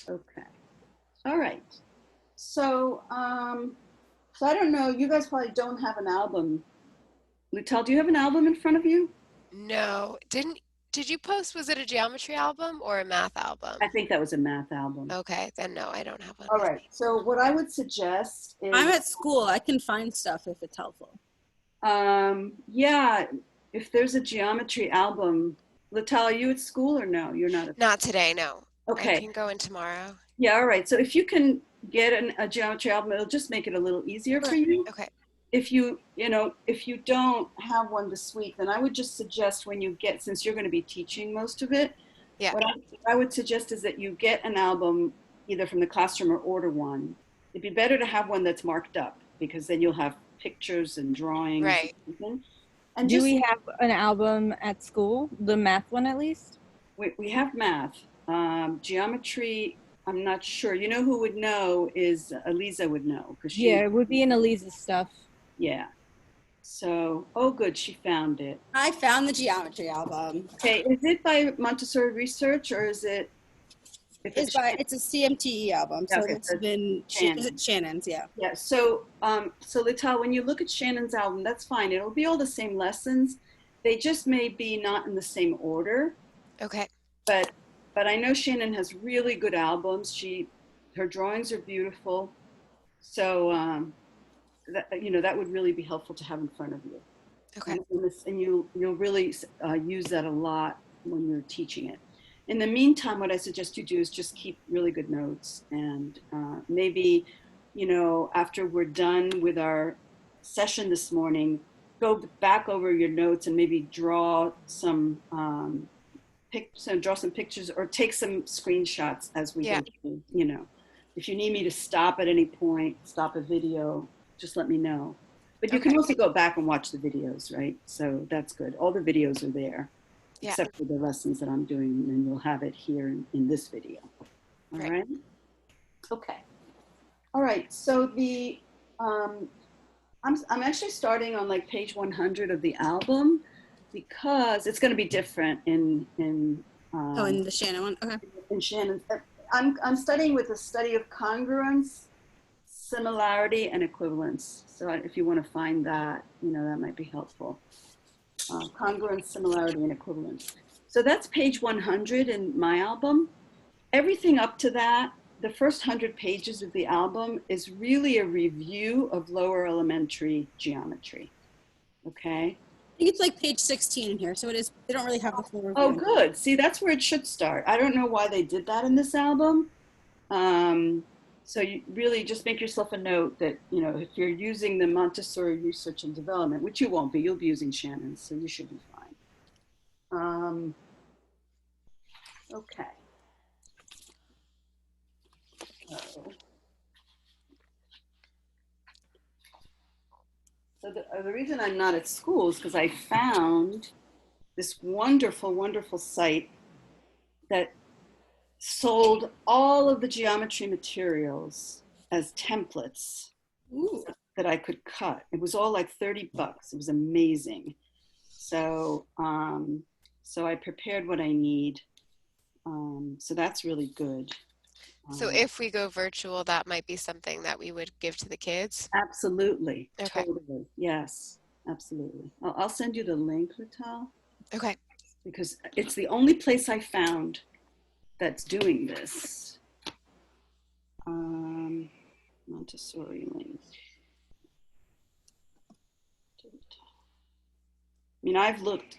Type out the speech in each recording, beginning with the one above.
Okay. All right. So, so I don't know. You guys probably don't have an album. Lutel, do you have an album in front of you? No, did you post, was it a geometry album or a math I album? think that was a math album. Okay, then no, I don't have one All with right. me. So what I would suggest I'm is, at school. I can find stuff if it's helpful. yeah, if there's a geometry album, Lutel, are you at school or no? You're not at Not today, no. I Okay. can go in tomorrow. Yeah, all right. So if you can get a geometry album, it'll just make it a little easier for Okay. you. Okay. If if you don't have one this week, then I would just suggest when you get, since you're going to be teaching most of it, Yeah. what I would suggest is that you get an album either from the classroom or order one. It'd be better to have one that's marked up because then you'll have pictures and drawings and Right. everything. And Do just, we have an album at school? The math one at least? we have math. Geometry, I'm not sure. You know who would know is Eliza would know because Yeah, it would be in Elise's stuff. yeah. So, oh, good, she found it. I found the geometry album. Okay, is it by Montessori Research or is it, if it's, It's a CMTE album, so okay, it's so been is Shannon. it Shannon's? Yeah. Yeah, so Lital, when you look at Shannon's album, that's fine. It'll be all the same lessons. They just may be not in the same order, Okay. but but I know Shannon has really good albums. Her drawings are beautiful. So that would really be helpful to have in front of you. Okay. And you'll really use that a lot when you're teaching it. In the meantime, what I suggest you do is just keep really good notes, and maybe, after we're done with our session this morning, go back over your notes and maybe draw some draw some pictures or take some screenshots as we Yeah. go through. If you need me to stop at any point, stop a video, just let me know. But you can Okay. also go back and watch the videos, right? So that's good. All the videos are there, Yeah. except for the lessons that I'm doing, and you'll have it here in this video. All Right. right? Okay. All right. So um, I'm actually starting on like page 100 of the album because it's going to be different Oh, and the Shannon one. Okay. in Shannon's. I'm studying with a study of congruence, similarity, and equivalence. So if you want to find that, that might be helpful. Congruence, similarity, and equivalence. So that's page 100 in my album. Everything up to that, the first 100 pages of the album is really a review of lower elementary geometry. Okay. I think it's like page 16 in here, so it is. They don't really have the full review. Oh, good. See, that's where it should start. I don't know why they did that in this album. So you really just make yourself a note that, if you're using the Montessori Research and Development, which you won't be, you'll be using Shannon's, so you should be fine. Okay. So the reason I'm not at school is because I found this wonderful, wonderful site that sold all of the geometry materials as templates Ooh. that I could cut. It was all like $30. It was amazing. So so I prepared what I need. So that's really good. So if we go virtual, that might be something that we would give to the kids. Absolutely. Okay. Totally. Yes, absolutely. I'll send you the link, Vital, Okay. because it's the only place I found that's doing this. Montessori link. I mean, I've looked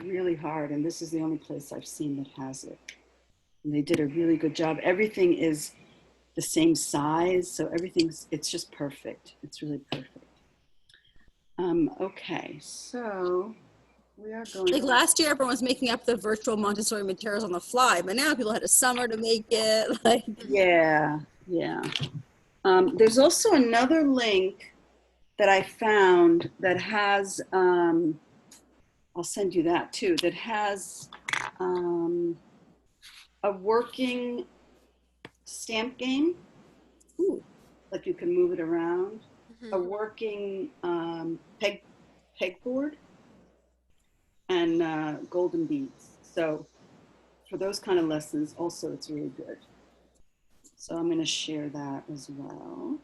really hard, and this is the only place I've seen that has it. And they did a really good job. Everything is the same size, so it's just perfect. It's really perfect. Okay, so we are going Like last year, everyone was making up the virtual Montessori materials on the fly, but now people had a summer to make it. Like, yeah. There's also another link that I found that has, I'll send you that too, that has a working stamp game. ooh, Like you can move it around. A Mhm. working pegboard and golden beads. So for those kind of lessons, also it's really good. So I'm going to share that as well.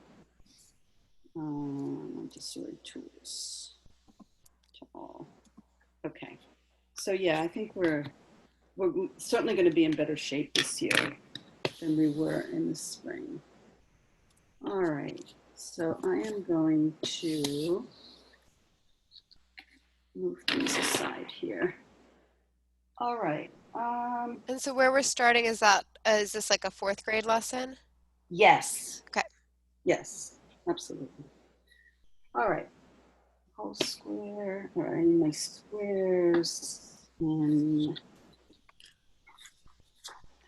Montessori tools to all. Okay. So yeah, I think we're certainly going to be in better shape this year than we were in the spring. All right. So I am going to move things aside here. All right. And so where we're starting is this like a 4th grade lesson? Yes. Okay. Yes, absolutely. All right. Whole square. All right, my squares. And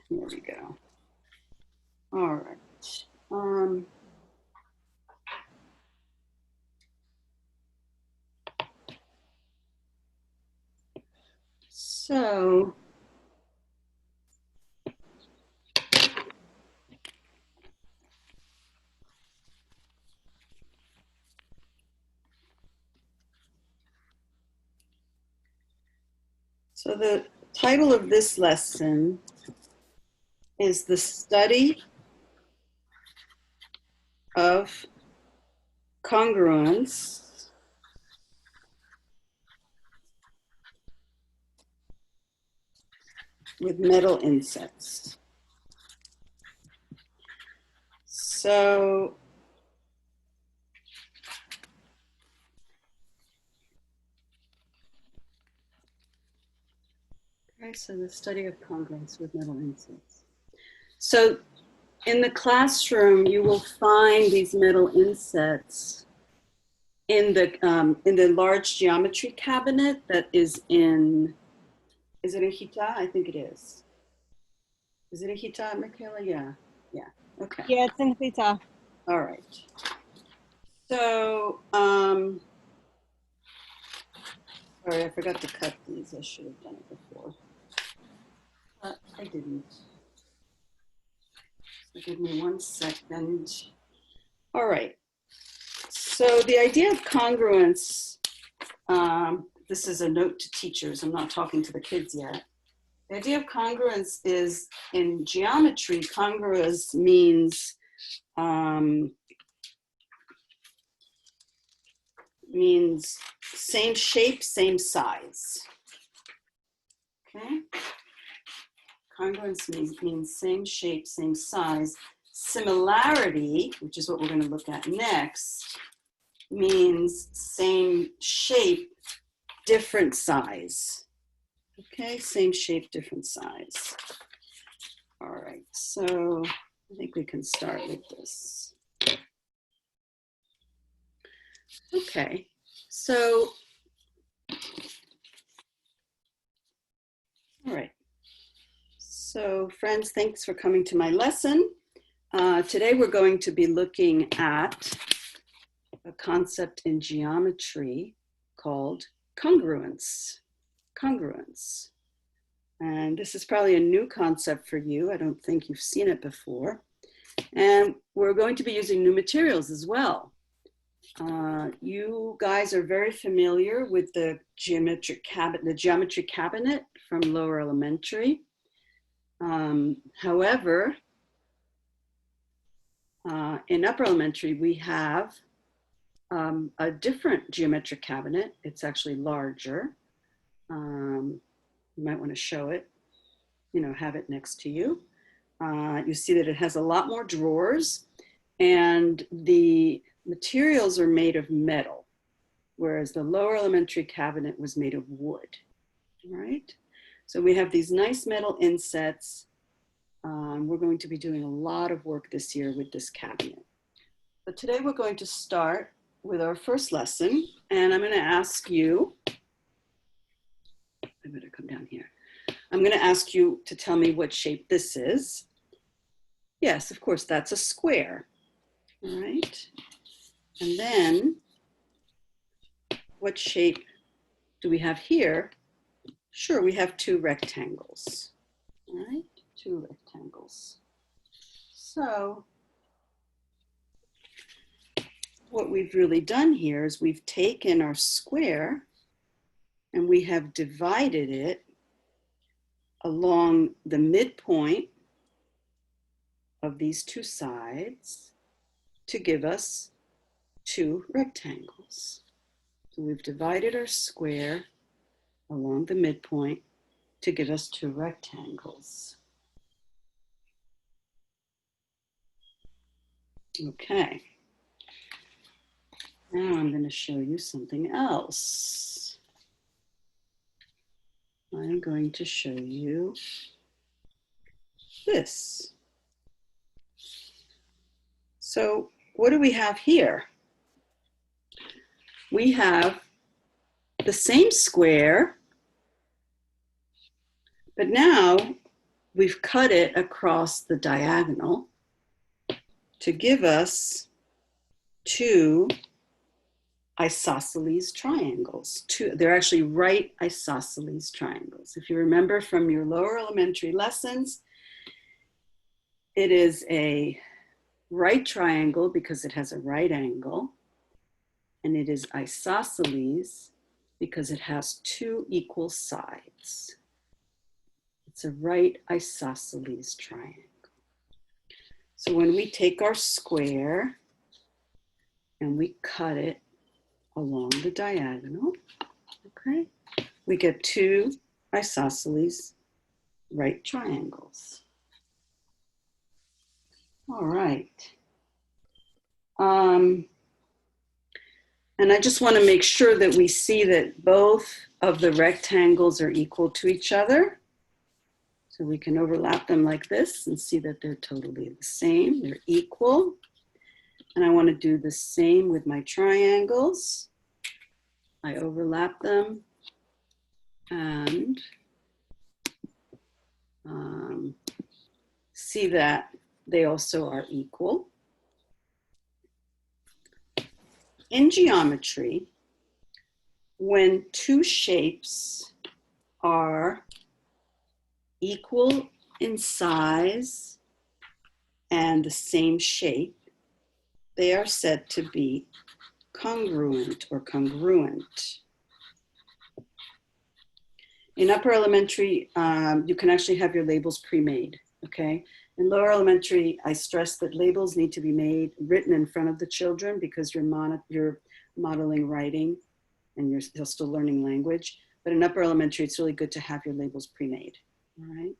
here we go. All right. So the title of this lesson is The Study of Congruence with Metal Insets. So okay, so the study of congruence with metal insets. So in the classroom, you will find these metal insets in the large geometry cabinet that is in, is it a Hita? I think it is. Is it a Hita, Michaela? Yeah, yeah, okay. Yeah, it's in theta. All right. So, sorry, I forgot to cut these. I should have done it before. I didn't. So give me 1 second. All right. So the idea of congruence, this is a note to teachers. I'm not talking to the kids yet. The idea of congruence is in geometry, congruous means same shape, same size. Okay? Congruence means same shape, same size. Similarity, which is what we're going to look at next, means same shape, different size. Okay, same shape, different size. All right, so I think we can start with this. Okay, so, all right. So friends, thanks for coming to my lesson. Today we're going to be looking at a concept in geometry called congruence. Congruence. And this is probably a new concept for you. I don't think you've seen it before. And we're going to be using new materials as well. You guys are very familiar with the geometry cabinet from lower elementary. However, in upper elementary, we have a different geometric cabinet. It's actually larger. You might want to show it, have it next to you. You see that it has a lot more drawers, and the materials are made of metal, whereas the lower elementary cabinet was made of wood, right? So we have these nice metal insets. We're going to be doing a lot of work this year with this cabinet. But today we're going to start with our first lesson, and I'm going to ask you, I better come down here. I'm going to ask you to tell me what shape this is. Yes, of course, that's a square, all right? And then, what shape do we have here? Sure, we have 2 rectangles, all right? 2 rectangles. So, what we've really done here is we've taken our square and we have divided it along the midpoint of these two sides to give us two rectangles. So we've divided our square along the midpoint to give us two rectangles. Okay. Now I'm going to show you something else. I'm going to show you this. So what do we have here? We have the same square, but now we've cut it across the diagonal to give us two isosceles triangles. They're actually right isosceles triangles. If you remember from your lower elementary lessons, it is a right triangle because it has a right angle, and it is isosceles because it has two equal sides. It's a right isosceles triangle. So when we take our square and we cut it along the diagonal, okay, we get two isosceles right triangles. All right. And I just want to make sure that we see that both of the rectangles are equal to each other. So we can overlap them like this and see that they're totally the same. They're equal. And I want to do the same with my triangles. I overlap them and see that they also are equal. In geometry, when two shapes are equal in size and the same shape, they are said to be congruent or congruent. In upper elementary, you can actually have your labels pre-made, okay? In lower elementary, I stress that labels need to be written in front of the children because you're modeling writing and you're still learning language. But in upper elementary, it's really good to have your labels pre-made, all right?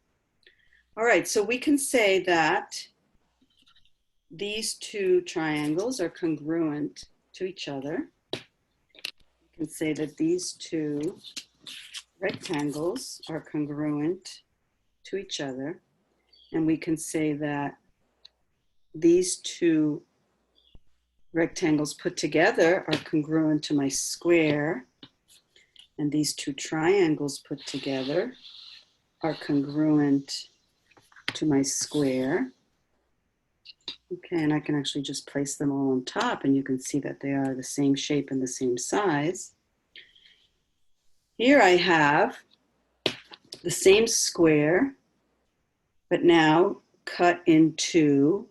All right, so we can say that these two triangles are congruent to each other. We can say that these two rectangles are congruent to each other. And we can say that these two rectangles put together are congruent to my square. And these two triangles put together are congruent to my square. Okay, and I can actually just place them all on top and you can see that they are the same shape and the same size. Here I have the same square, but now cut into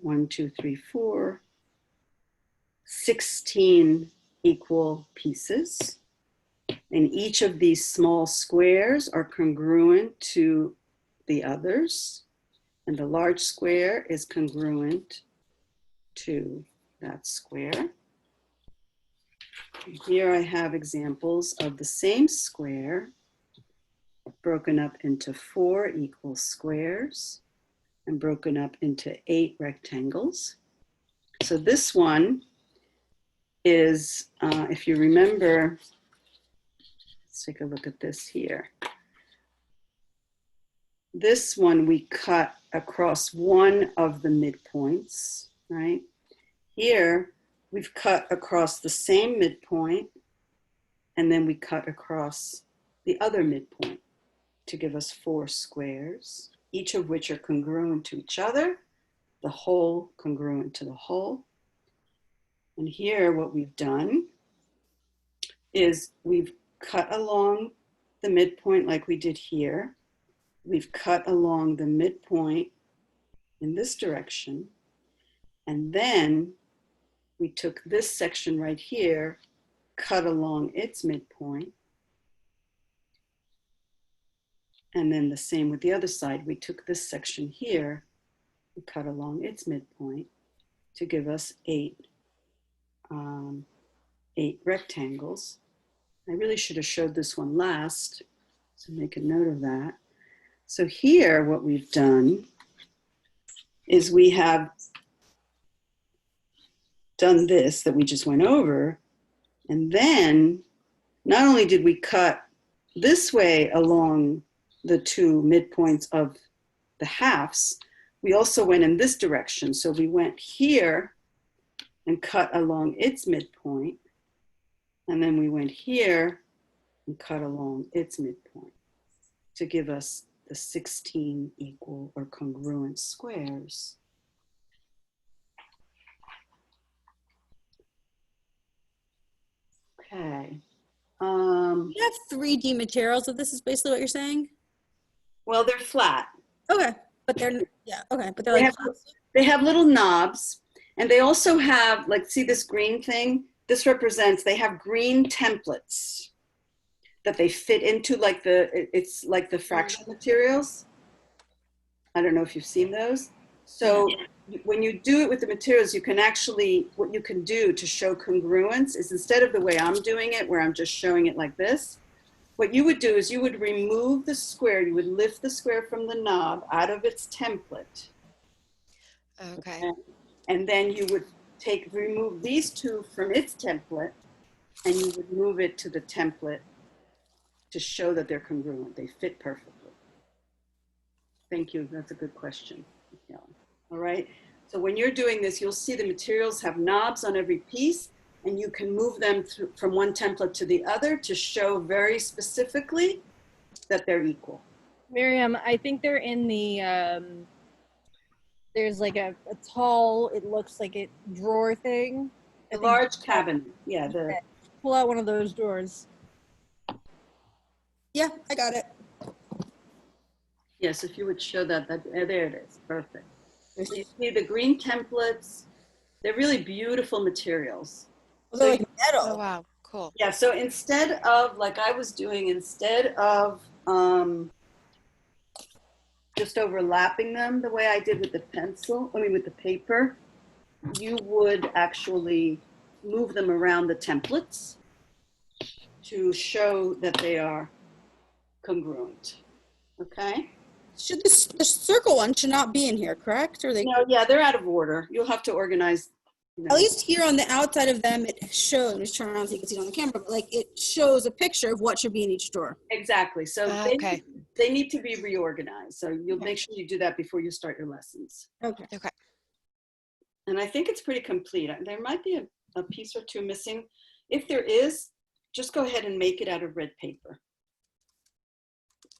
16 equal pieces. And each of these small squares are congruent to the others. And the large square is congruent to that square. Here I have examples of the same square broken up into 4 equal squares and broken up into 8 rectangles. So this one is, if you remember, let's take a look at this here. This one we cut across one of the midpoints, right? Here, we've cut across the same midpoint, and then we cut across the other midpoint to give us 4 squares, each of which are congruent to each other, the whole congruent to the whole. And here, what we've done is we've cut along the midpoint like we did here. We've cut along the midpoint in this direction, and then we took this section right here, cut along its midpoint, And then the same with the other side. We took this section here and cut along its midpoint to give us 8 rectangles. I really should have showed this one last, so make a note of that. So here, what we've done is we have done this that we just went over, and then not only did we cut this way along the 2 midpoints of the halves, we also went in this direction. So we went here and cut along its midpoint, and then we went here and cut along its midpoint to give us the 16 equal or congruent squares. Okay. You have 3D materials, so this is basically what you're saying? Well, they're flat. Okay, but they're, yeah, okay, but they're like, They have little knobs, and they also have, like, see this green thing? This represents, they have green templates that they fit into, like it's like the fraction materials. I don't know if you've seen those. So when you do it with the materials, you can actually, what you can do to show congruence is, instead of the way I'm doing it, where I'm just showing it like this, what you would do is you would remove the square, you would lift the square from the knob out of its template. Okay. And then you would remove these 2 from its template, and you would move it to the template to show that they're congruent. They fit perfectly. Thank you. That's a good question. Yeah. All right. So when you're doing this, you'll see the materials have knobs on every piece, and you can move them from one template to the other to show very specifically that they're equal. Miriam, I think they're in the, there's like a tall, it looks like it drawer thing. A large cabinet. Yeah. Pull out one of those drawers. yeah, I got it. Yes, if you would show that, there it is. Perfect. So you see the green templates. They're really beautiful materials. Well, they're like metal. Oh, wow. Cool. Yeah, so instead of, like I was doing, instead of just overlapping them the way I did with the pencil, with the paper, you would actually move them around the templates to show that they are congruent. Okay? Should the circle one should not be in here, correct? Or they? No, yeah, they're out of order. You'll have to organize. At least here on the outside of them, it shows. I'm just turning around so you can see it on the camera. But like it shows a picture of what should be in each drawer. Exactly. So Okay. they need to be reorganized. So you'll make sure you do that before you start your lessons. Okay. Okay. And I think it's pretty complete. There might be a piece or 2 missing. If there is, just go ahead and make it out of red paper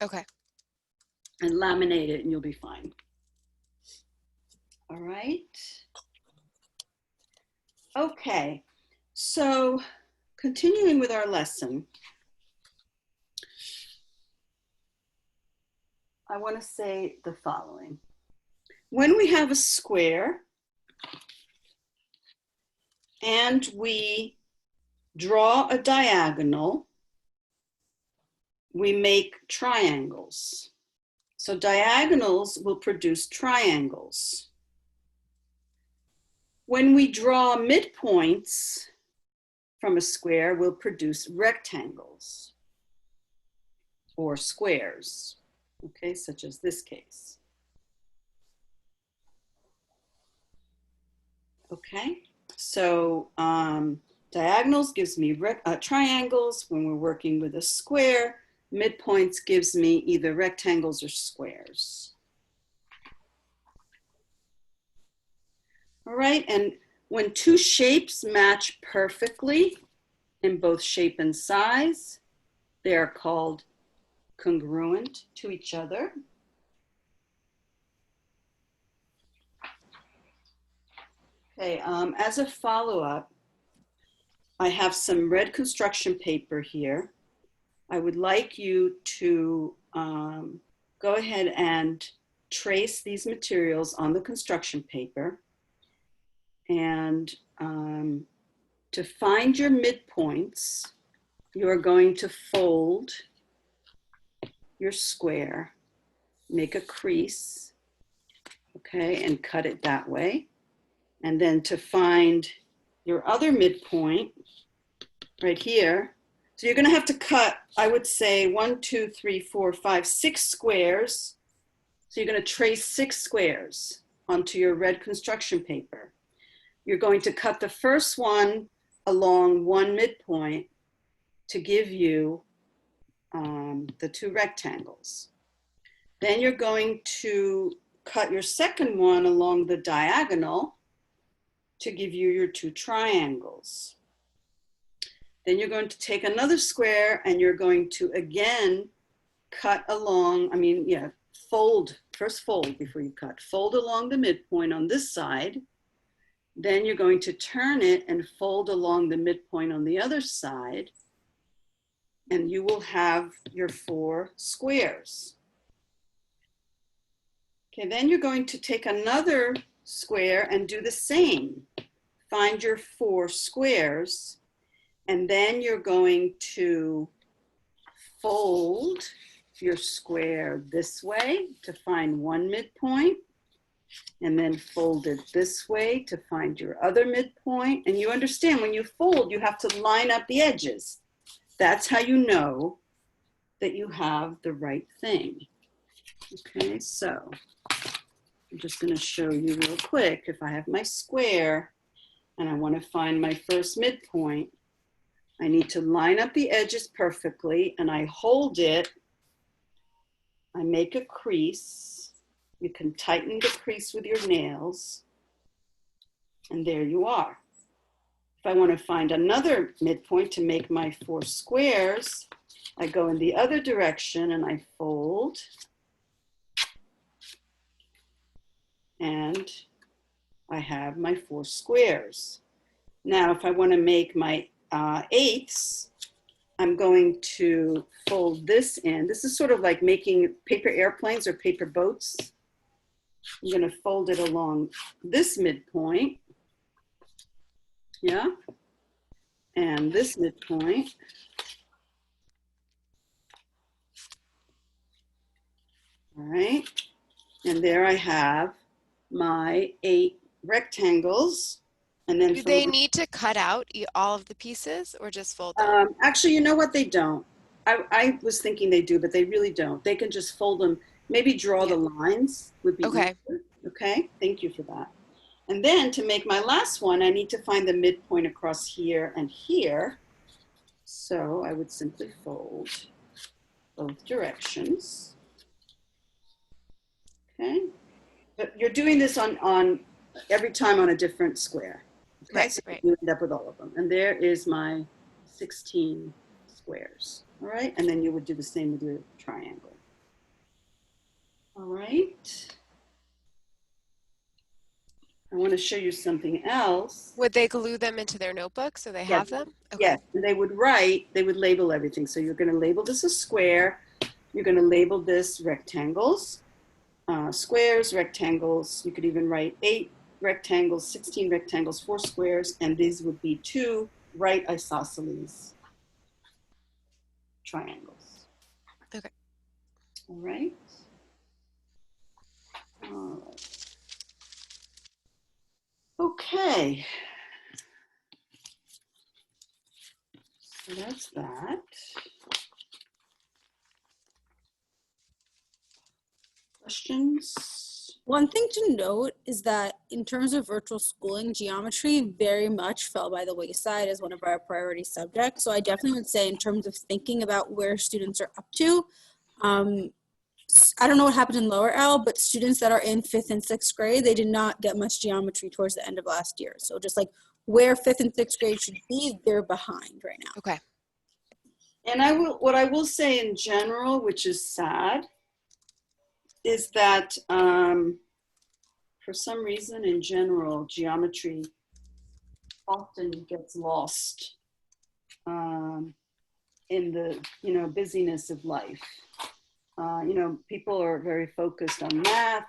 Okay. and laminate it, and you'll be fine. All right. Okay. So continuing with our lesson, I want to say the following. When we have a square and we draw a diagonal, we make triangles. So diagonals will produce triangles. When we draw midpoints from a square, we'll produce rectangles or squares, okay, such as this case. Okay, so diagonals gives me triangles. When we're working with a square, midpoints gives me either rectangles or squares. All right, and when 2 shapes match perfectly in both shape and size, they are called congruent to each other. Okay, as a follow-up, I have some red construction paper here. I would like you to go ahead and trace these materials on the construction paper. And to find your midpoints, you are going to fold your square, make a crease, okay, and cut it that way. And then to find your other midpoint right here, so you're going to have to cut, I would say, 1, 2, 3, 4, 5, 6 squares. So you're going to trace 6 squares onto your red construction paper. You're going to cut the first one along one midpoint to give you the 2 rectangles. Then you're going to cut your second one along the diagonal to give you your 2 triangles. Then you're going to take another square and you're going to again cut along, fold, first fold before you cut. Fold along the midpoint on this side. Then you're going to turn it and fold along the midpoint on the other side. And you will have your 4 squares. Okay, then you're going to take another square and do the same. Find your 4 squares. And then you're going to fold your square this way to find one midpoint, and then fold it this way to find your other midpoint. And you understand when you fold, you have to line up the edges. That's how you know that you have the right thing. Okay, so I'm just going to show you real quick. If I have my square and I want to find my first midpoint, I need to line up the edges perfectly, and I hold it. I make a crease. You can tighten the crease with your nails, and there you are. If I want to find another midpoint to make my 4 squares, I go in the other direction and I fold, and I have my 4 squares. Now, if I want to make my 8ths, I'm going to fold this in. This is sort of like making paper airplanes or paper boats. I'm going to fold it along this midpoint. Yeah. And this midpoint. All right. And there I have my 8 rectangles. And then Do they need to cut out all of the pieces or just fold them? Actually, you know what? They don't. I was thinking they do, but they really don't. They can just fold them. Maybe draw the lines would be Okay. easier. Okay, thank you for that. And then to make my last one, I need to find the midpoint across here and here. So I would simply fold both directions. Okay, but you're doing this on every time on a different square. Okay, Right, so right. you end up with all of them. And there is my 16 squares. All right, and then you would do the same with your triangle. All right. I want to show you something else. Would they glue them into their notebook so they have them? Okay. Yes, and they would label everything. So you're going to label this a square. You're going to label this rectangles, squares, rectangles. You could even write 8 rectangles, 16 rectangles, 4 squares, and these would be 2 right isosceles triangles. Okay. All right. All right. Okay. So that's that. Questions? One thing to note is that in terms of virtual schooling, geometry very much fell by the wayside as one of our priority subjects. So I definitely would say in terms of thinking about where students are up to, I don't know what happened in lower L, but students that are in 5th and 6th grade, they did not get much geometry towards the end of last year. So just like where 5th and 6th grade should be, they're behind right now. Okay. And what I will say in general, which is sad, is that for some reason in general, geometry often gets lost in the busyness of life. People are very focused on math,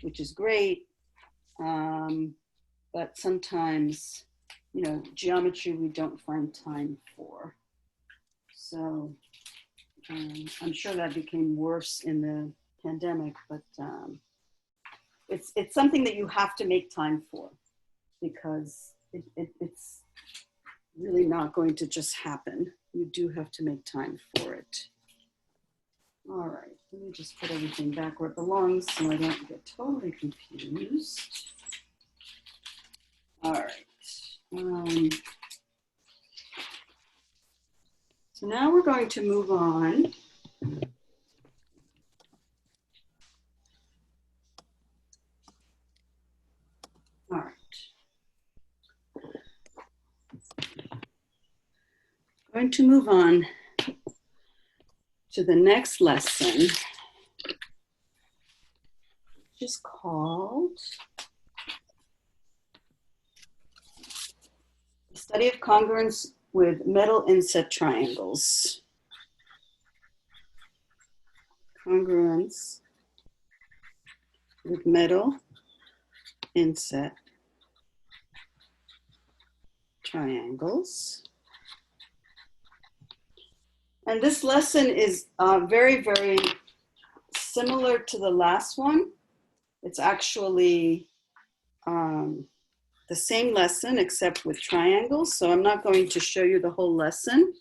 which is great, but sometimes geometry we don't find time for. So I'm sure that became worse in the pandemic, but it's something that you have to make time for, because it's really not going to just happen. You do have to make time for it. All right, let me just put everything back where it belongs so I don't get totally confused. All right. So now we're going to move on. All right. Going to move on to the next lesson, which is called The Study of Congruence with Metal Inset Triangles. Congruence with metal inset triangles. And this lesson is very, very similar to the last one. It's actually the same lesson except with triangles. So I'm not going to show you the whole lesson.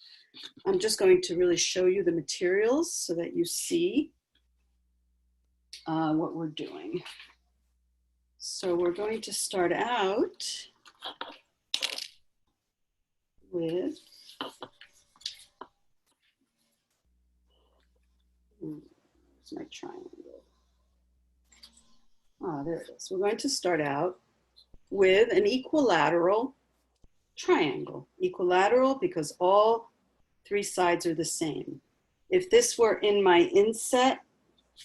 I'm just going to really show you the materials so that you see what we're doing. So we're going to start out with where's my triangle? There it is. We're going to start out with an equilateral triangle. Equilateral because all three sides are the same. If this were in my inset,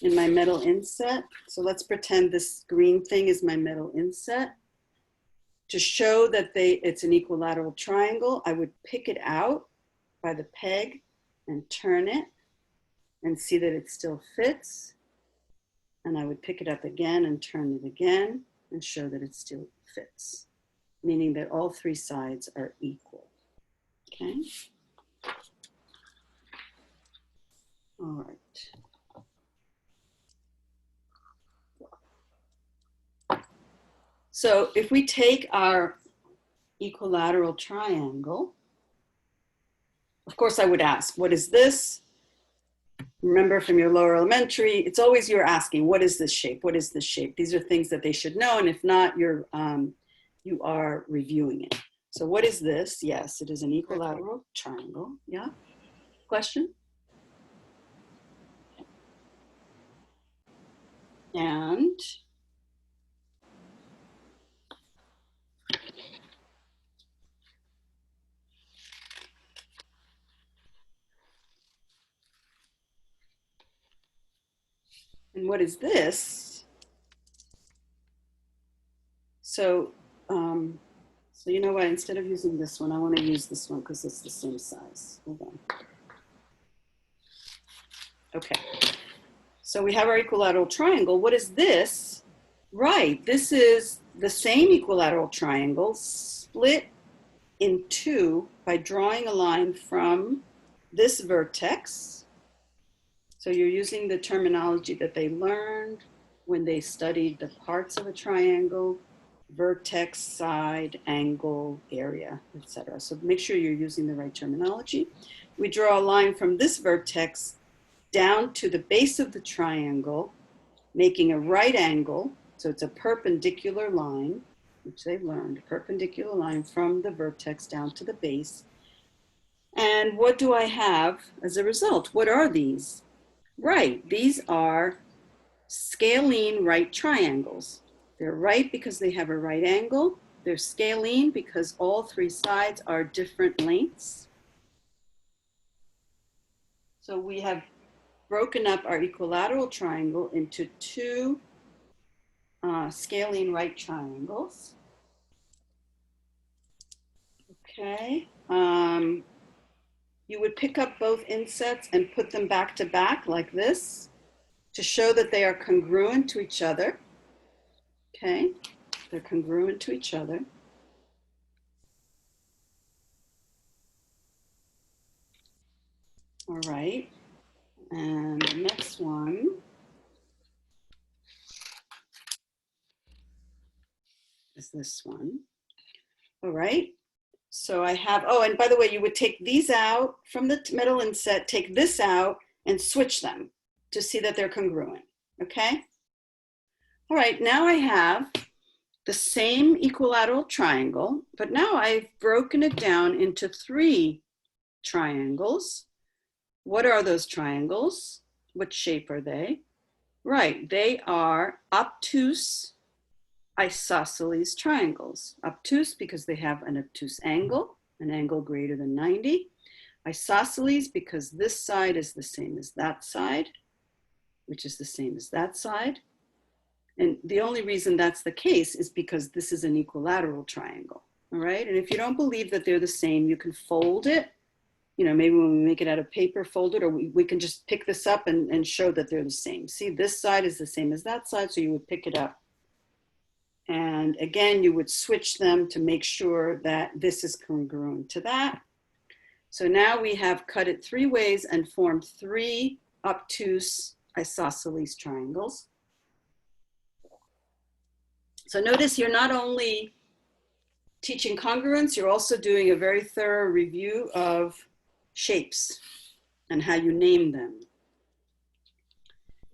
in my metal inset, so let's pretend this green thing is my metal inset. To show that it's an equilateral triangle, I would pick it out by the peg and turn it and see that it still fits. And I would pick it up again and turn it again and show that it still fits, meaning that all three sides are equal. Okay. All right. So if we take our equilateral triangle, of course I would ask, what is this? Remember from your lower elementary, it's always you're asking, what is this shape? What is this shape? These are things that they should know, and if not, you are reviewing it. So what is this? Yes, it is an equilateral triangle. Yeah? Question? And what is this? So, so you know what, instead of using this one, I want to use this one because it's the same size. Hold on. Okay. So we have our equilateral triangle. What is this? Right, this is the same equilateral triangle split in two by drawing a line from this vertex. So you're using the terminology that they learned when they studied the parts of a triangle: vertex, side, angle, area, etc. So make sure you're using the right terminology. We draw a line from this vertex down to the base of the triangle, making a right angle. So it's a perpendicular line, which they've learned, a perpendicular line from the vertex down to the base. And what do I have as a result? What are these? Right, these are scalene right triangles. They're right because they have a right angle. They're scalene because all three sides are different lengths. So we have broken up our equilateral triangle into two scalene right triangles. Okay. You would pick up both insets and put them back to back like this to show that they are congruent to each other. Okay, they're congruent to each other. All right. And the next one is this one. All right. So I have, oh, and by the way, you would take these out from the middle inset, take this out and switch them to see that they're congruent, okay? All right, now I have the same equilateral triangle, but now I've broken it down into 3 triangles. What are those triangles? What shape are they? Right, they are obtuse isosceles triangles. Obtuse because they have an obtuse angle, an angle greater than 90. Isosceles because this side is the same as that side, which is the same as that side. And the only reason that's the case is because this is an equilateral triangle, all right? And if you don't believe that they're the same, you can fold it. You know, maybe when we make it out of paper, fold it, or we can just pick this up and show that they're the same. See, this side is the same as that side, so you would pick it up. And again, you would switch them to make sure that this is congruent to that. So now we have cut it 3 ways and formed 3 obtuse isosceles triangles. So notice you're not only teaching congruence, you're also doing a very thorough review of shapes and how you name them.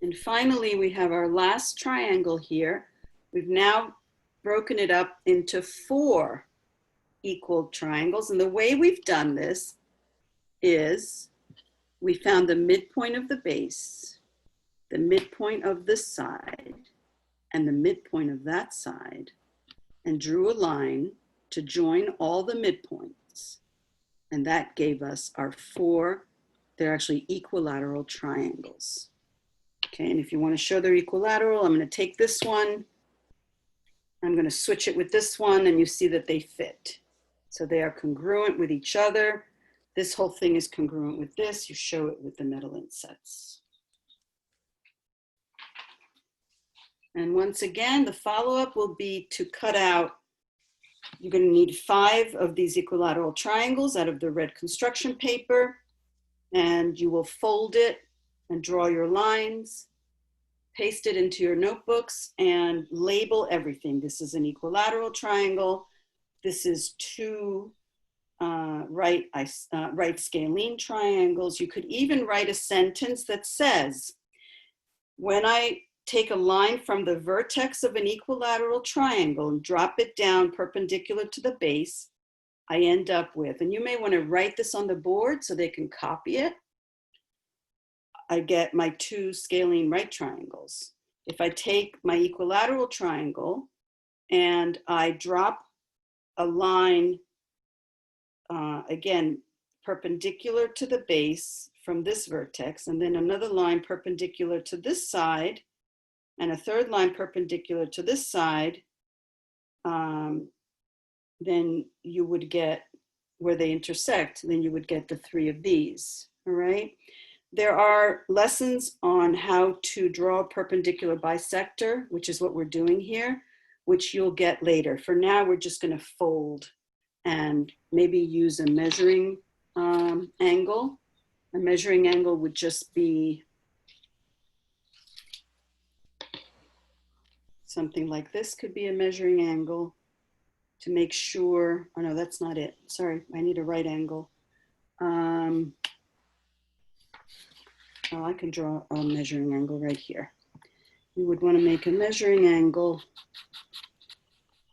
And finally, we have our last triangle here. We've now broken it up into 4 equal triangles. And the way we've done this is we found the midpoint of the base, the midpoint of this side, and the midpoint of that side, and drew a line to join all the midpoints. And that gave us our 4, they're actually equilateral triangles. Okay, and if you want to show they're equilateral, I'm going to take this one, I'm going to switch it with this one, and you see that they fit. So they are congruent with each other. This whole thing is congruent with this. You show it with the metal insets. And once again, the follow-up will be to cut out, you're going to need 5 of these equilateral triangles out of the red construction paper, and you will fold it and draw your lines, paste it into your notebooks, and label everything. This is an equilateral triangle. This is 2 right scalene triangles. You could even write a sentence that says, when I take a line from the vertex of an equilateral triangle and drop it down perpendicular to the base, I end up with, and you may want to write this on the board so they can copy it, I get my 2 scalene right triangles. If I take my equilateral triangle and I drop a line, again, perpendicular to the base from this vertex, and then another line perpendicular to this side, and a 3rd line perpendicular to this side, then you would get where they intersect, then you would get the 3 of these, all right? There are lessons on how to draw a perpendicular bisector, which is what we're doing here, which you'll get later. For now, we're just going to fold and maybe use a measuring angle. A measuring angle would just be something like this. Could be a measuring angle to make sure, oh no, that's not it. Sorry, I need a right angle. Oh, I can draw a measuring angle right here. You would want to make a measuring angle.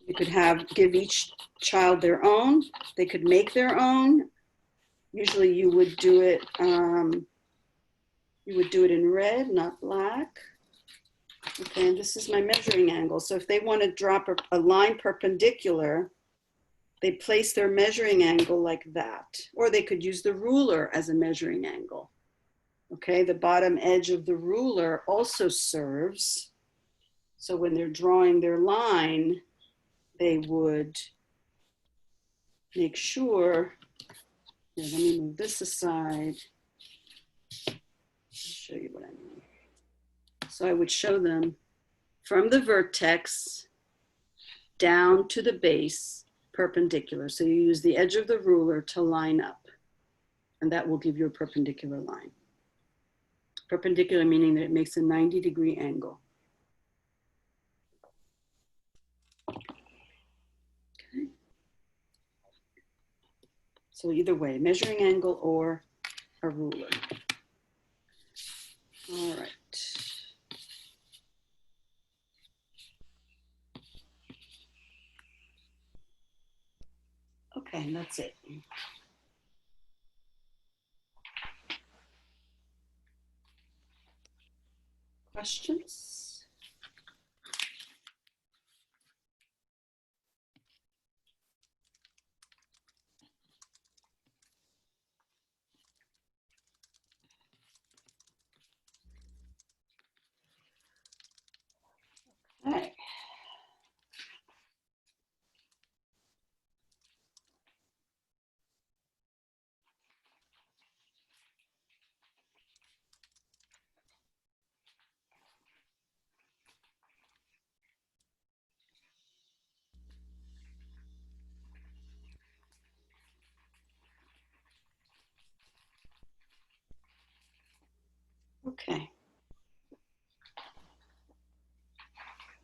You could give each child their own. They could make their own. Usually you would do it in red, not black. Okay, and this is my measuring angle. So if they want to drop a line perpendicular, they place their measuring angle like that. Or they could use the ruler as a measuring angle. Okay, the bottom edge of the ruler also serves. So when they're drawing their line, they would make sure, here, let me move this aside. I'll show you what I mean. So I would show them from the vertex down to the base perpendicular. So you use the edge of the ruler to line up, and that will give you a perpendicular line. Perpendicular meaning that it makes a 90-degree angle. Okay. So either way, measuring angle or a ruler. All right. Okay, and that's it. Questions? All right. Okay.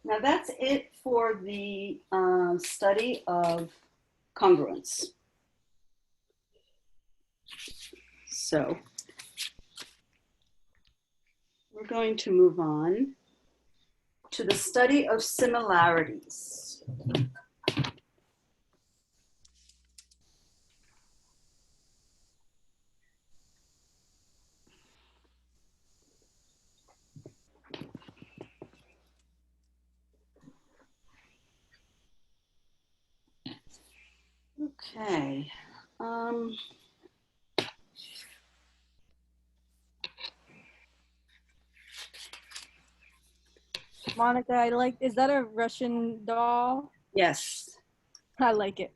Now that's it for the study of congruence. So we're going to move on to the study of similarities. Okay. Monica, I like, is that a Russian doll? Yes. I like it.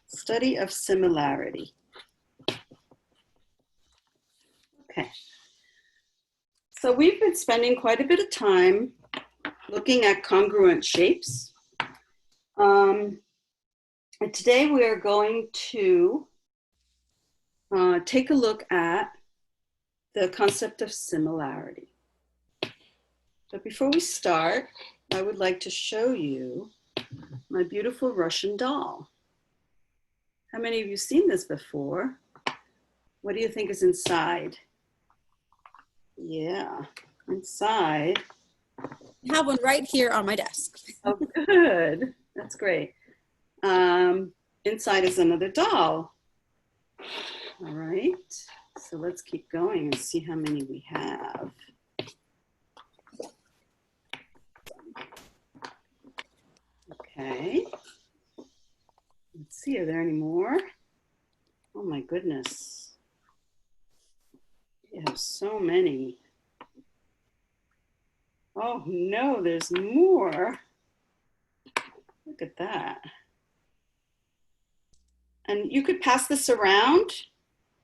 Study of similarity. Okay. So we've been spending quite a bit of time looking at congruent shapes. And today we are going to take a look at the concept of similarity. But before we start, I would like to show you my beautiful Russian doll. How many of you seen this before? What do you think is inside? Yeah, inside. I have one right here on my desk. Oh, good. That's great. Inside is another doll. All right. So let's keep going and see how many we have. Okay. Let's see, are there any more? Oh my goodness. You have so many. Oh no, there's more. Look at that. And you could pass this around,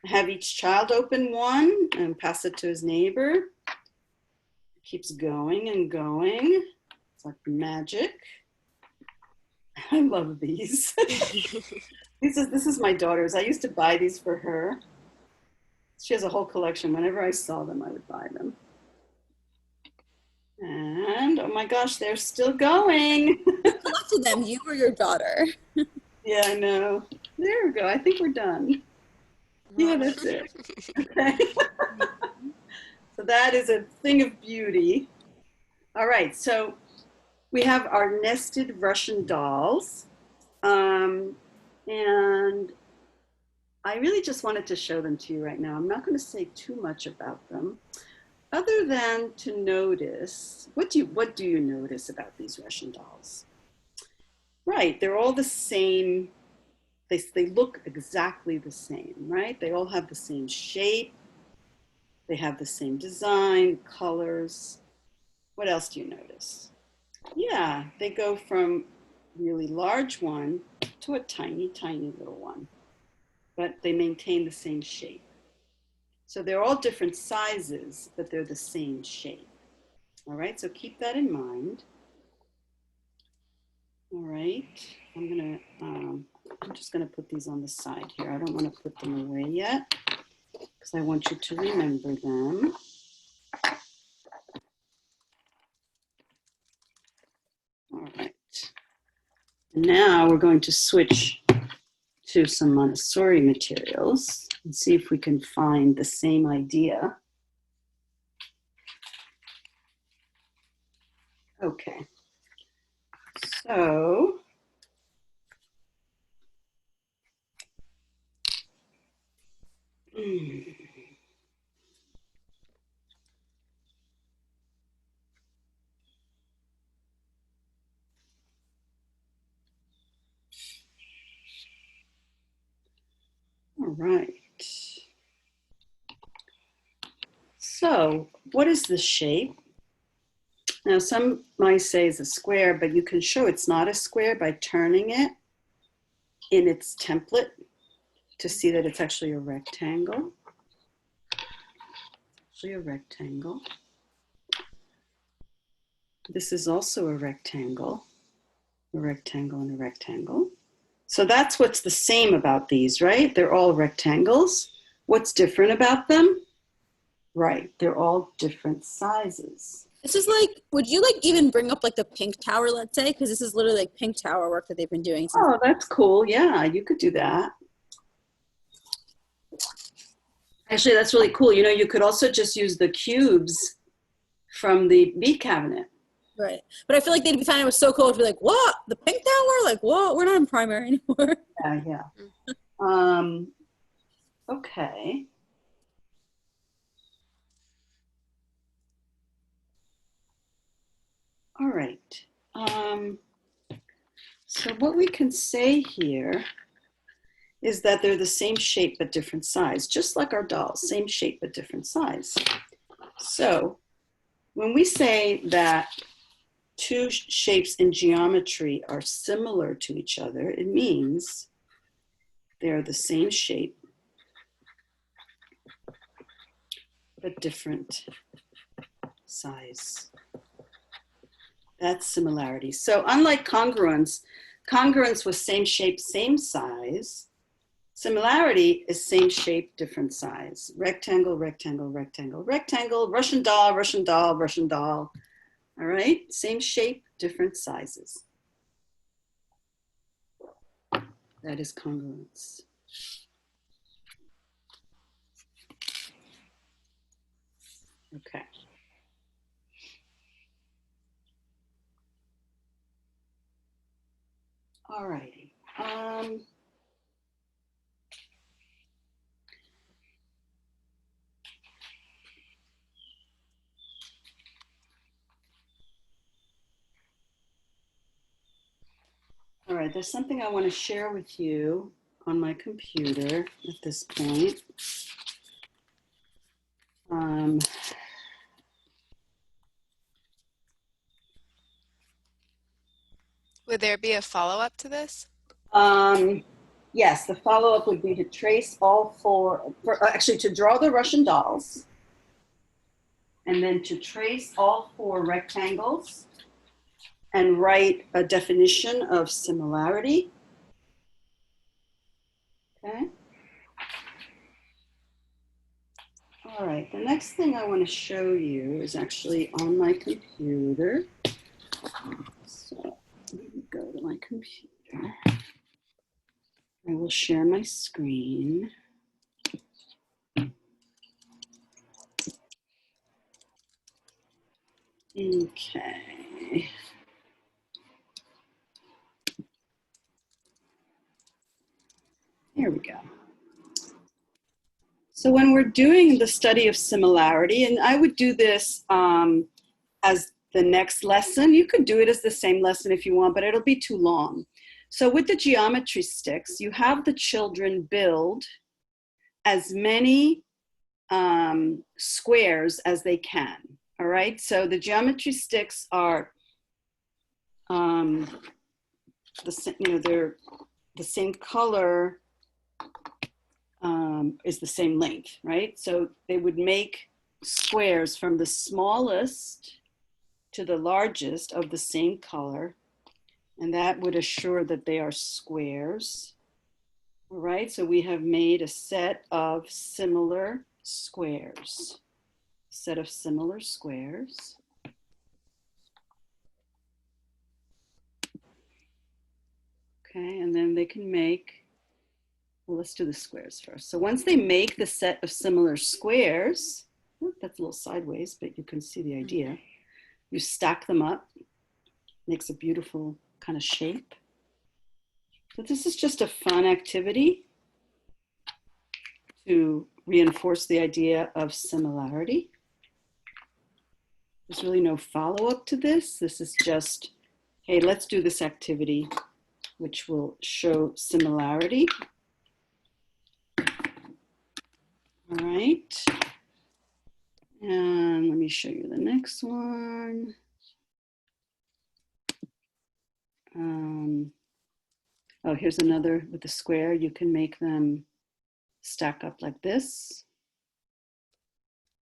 have each child open one and pass it to his neighbor. It keeps going and going. It's like magic. I love these. This is my daughter's. I used to buy these for her. She has a whole collection. Whenever I saw them, I would buy them. And oh my gosh, they're still going. Collected them, you or your daughter? Yeah, I know. There we go. I think we're done. Yeah, that's it. Okay. So that is a thing of beauty. All right, so we have our nested Russian dolls. And I really just wanted to show them to you right now. I'm not going to say too much about them, other than to notice, what do you notice about these Russian dolls? Right, they're all the same. They look exactly the same, right? They all have the same shape. They have the same design, colors. What else do you notice? Yeah, they go from really large one to a tiny, tiny little one, but they maintain the same shape. So they're all different sizes, but they're the same shape. All right, so keep that in mind. All right, I'm just gonna put these on the side here. I don't want to put them away yet because I want you to remember them. All right. And now we're going to switch to some Montessori materials and see if we can find the same idea. Okay. So, all right. So, what is the shape? Now, some might say it's a square, but you can show it's not a square by turning it in its template to see that it's actually a rectangle. Actually a rectangle. This is also a rectangle and a rectangle. So that's what's the same about these, right? They're all rectangles. What's different about them? Right, they're all different sizes. This is like, would you like even bring up like the pink tower, let's say? Because this is literally like pink tower work that they've been doing. Oh, that's cool. Yeah, you could do that. Actually, that's really cool. You know, you could also just use the cubes from the bead cabinet. Right. But I feel like they'd be finding it was so cool to be like, what? The pink tower? Like, what? We're not in primary anymore. Yeah. Okay. All right. So what we can say here is that they're the same shape but different size, just like our dolls, same shape but different size. So when we say that two shapes in geometry are similar to each other, it means they're the same shape but different size. That's similarity. So unlike congruence, congruence was same shape, same size. Similarity is same shape, different size. Rectangle, rectangle, rectangle, rectangle, Russian doll, Russian doll, Russian doll. All right, same shape, different sizes. That is congruence. Okay. All righty. All right, there's something I want to share with you on my computer at this point. Would there be a follow-up to this? Yes, the follow-up would be to trace all four, actually to draw the Russian dolls, and then to trace all four rectangles and write a definition of similarity. Okay. All right, the next thing I want to show you is actually on my computer. So let me go to my computer. I will share my screen. Okay. Here we go. So when we're doing the study of similarity, and I would do this as the next lesson, you could do it as the same lesson if you want, but it'll be too long. So with the geometry sticks, you have the children build as many squares as they can, all right? So the geometry sticks are, they're the same color, is the same length, right? So they would make squares from the smallest to the largest of the same color, and that would assure that they are squares. All right, so we have made a set of similar squares, set of similar squares. Okay, and then they can make, well, let's do the squares first. So once they make the set of similar squares, that's a little sideways, but you can see the idea. You stack them up, makes a beautiful kind of shape. So this is just a fun activity to reinforce the idea of similarity. There's really no follow-up to this. This is just, hey, let's do this activity, which will show similarity. All right. And let me show you the next one. Oh, here's another with the square. You can make them stack up like this,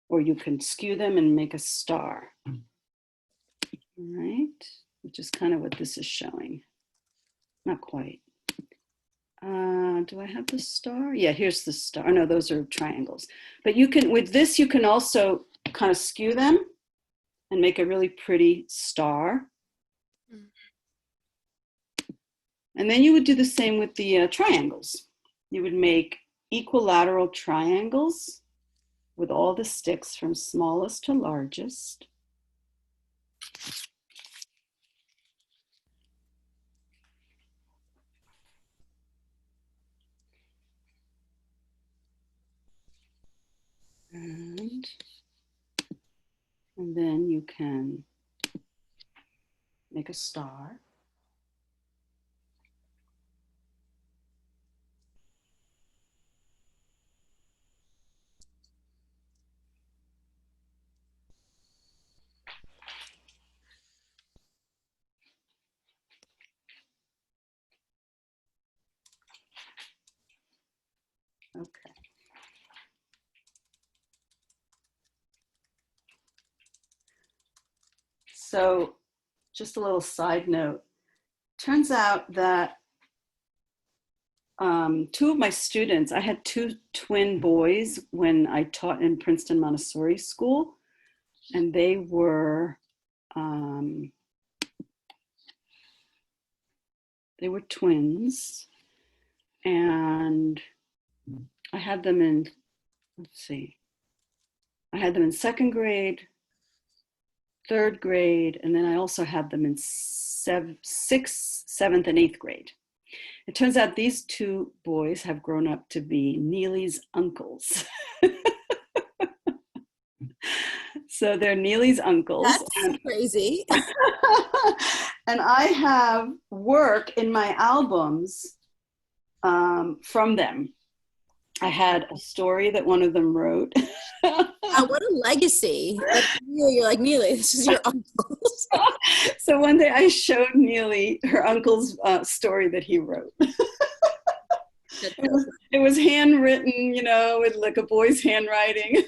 or you can skew them and make a star. All right, which is kind of what this is showing. Not quite. Do I have the star? Yeah, here's the star. No, those are triangles. But you can, with this, you can also kind of skew them and make a really pretty star. And then you would do the same with the triangles. You would make equilateral triangles with all the sticks from smallest to largest. And then you can make a star. Okay. So just a little side note. Turns out that two of my students, I had two twin boys when I taught in Princeton Montessori School, and they were twins, and I had them in, let's see, I had them in second grade, third grade, and then I also had them in sixth, seventh, and eighth grade. It turns out these two boys have grown up to be Neely's uncles. So they're Neely's uncles. That's crazy. And I have work in my albums from them. I had a story that one of them wrote. What a legacy. Like, you're like, Neely, this is your uncle's. So one day I showed Neely her uncle's story that he wrote. It was handwritten, you know, with like a boy's handwriting.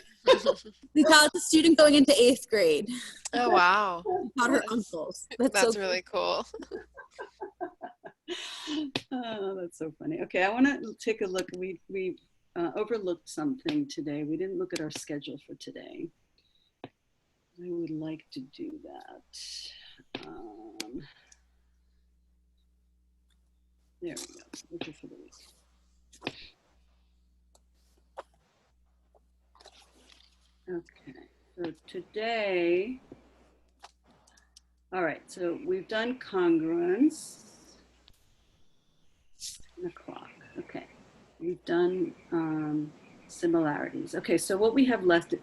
We call it the student going into 8th grade. Oh, wow. Not her uncles. That's so really cool. Oh, that's so funny. Okay, I want to take a look. We overlooked something today. We didn't look at our schedule for today. I would like to do that. There we go. Looking for the week. Okay, so today, all right, so we've done congruence. 10 o'clock, okay. We've done similarities. Okay, so what we have left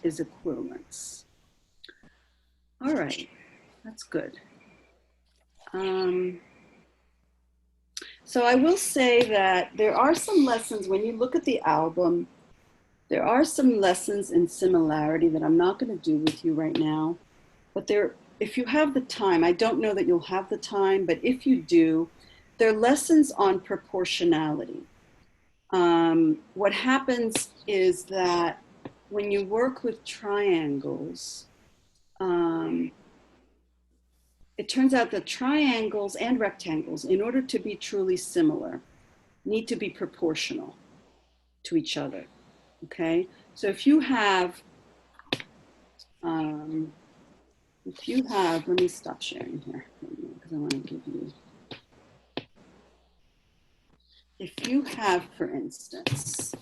is equivalence. All right, that's good. So I will say that there are some lessons when you look at the album. There are some lessons in similarity that I'm not going to do with you right now, but if you have the time, I don't know that you'll have the time, but if you do, there are lessons on proportionality. What happens is that when you work with triangles, it turns out that triangles and rectangles, in order to be truly similar, need to be proportional to each other. okay? So if you have, let me stop sharing here because I want to give you, if you have, for instance,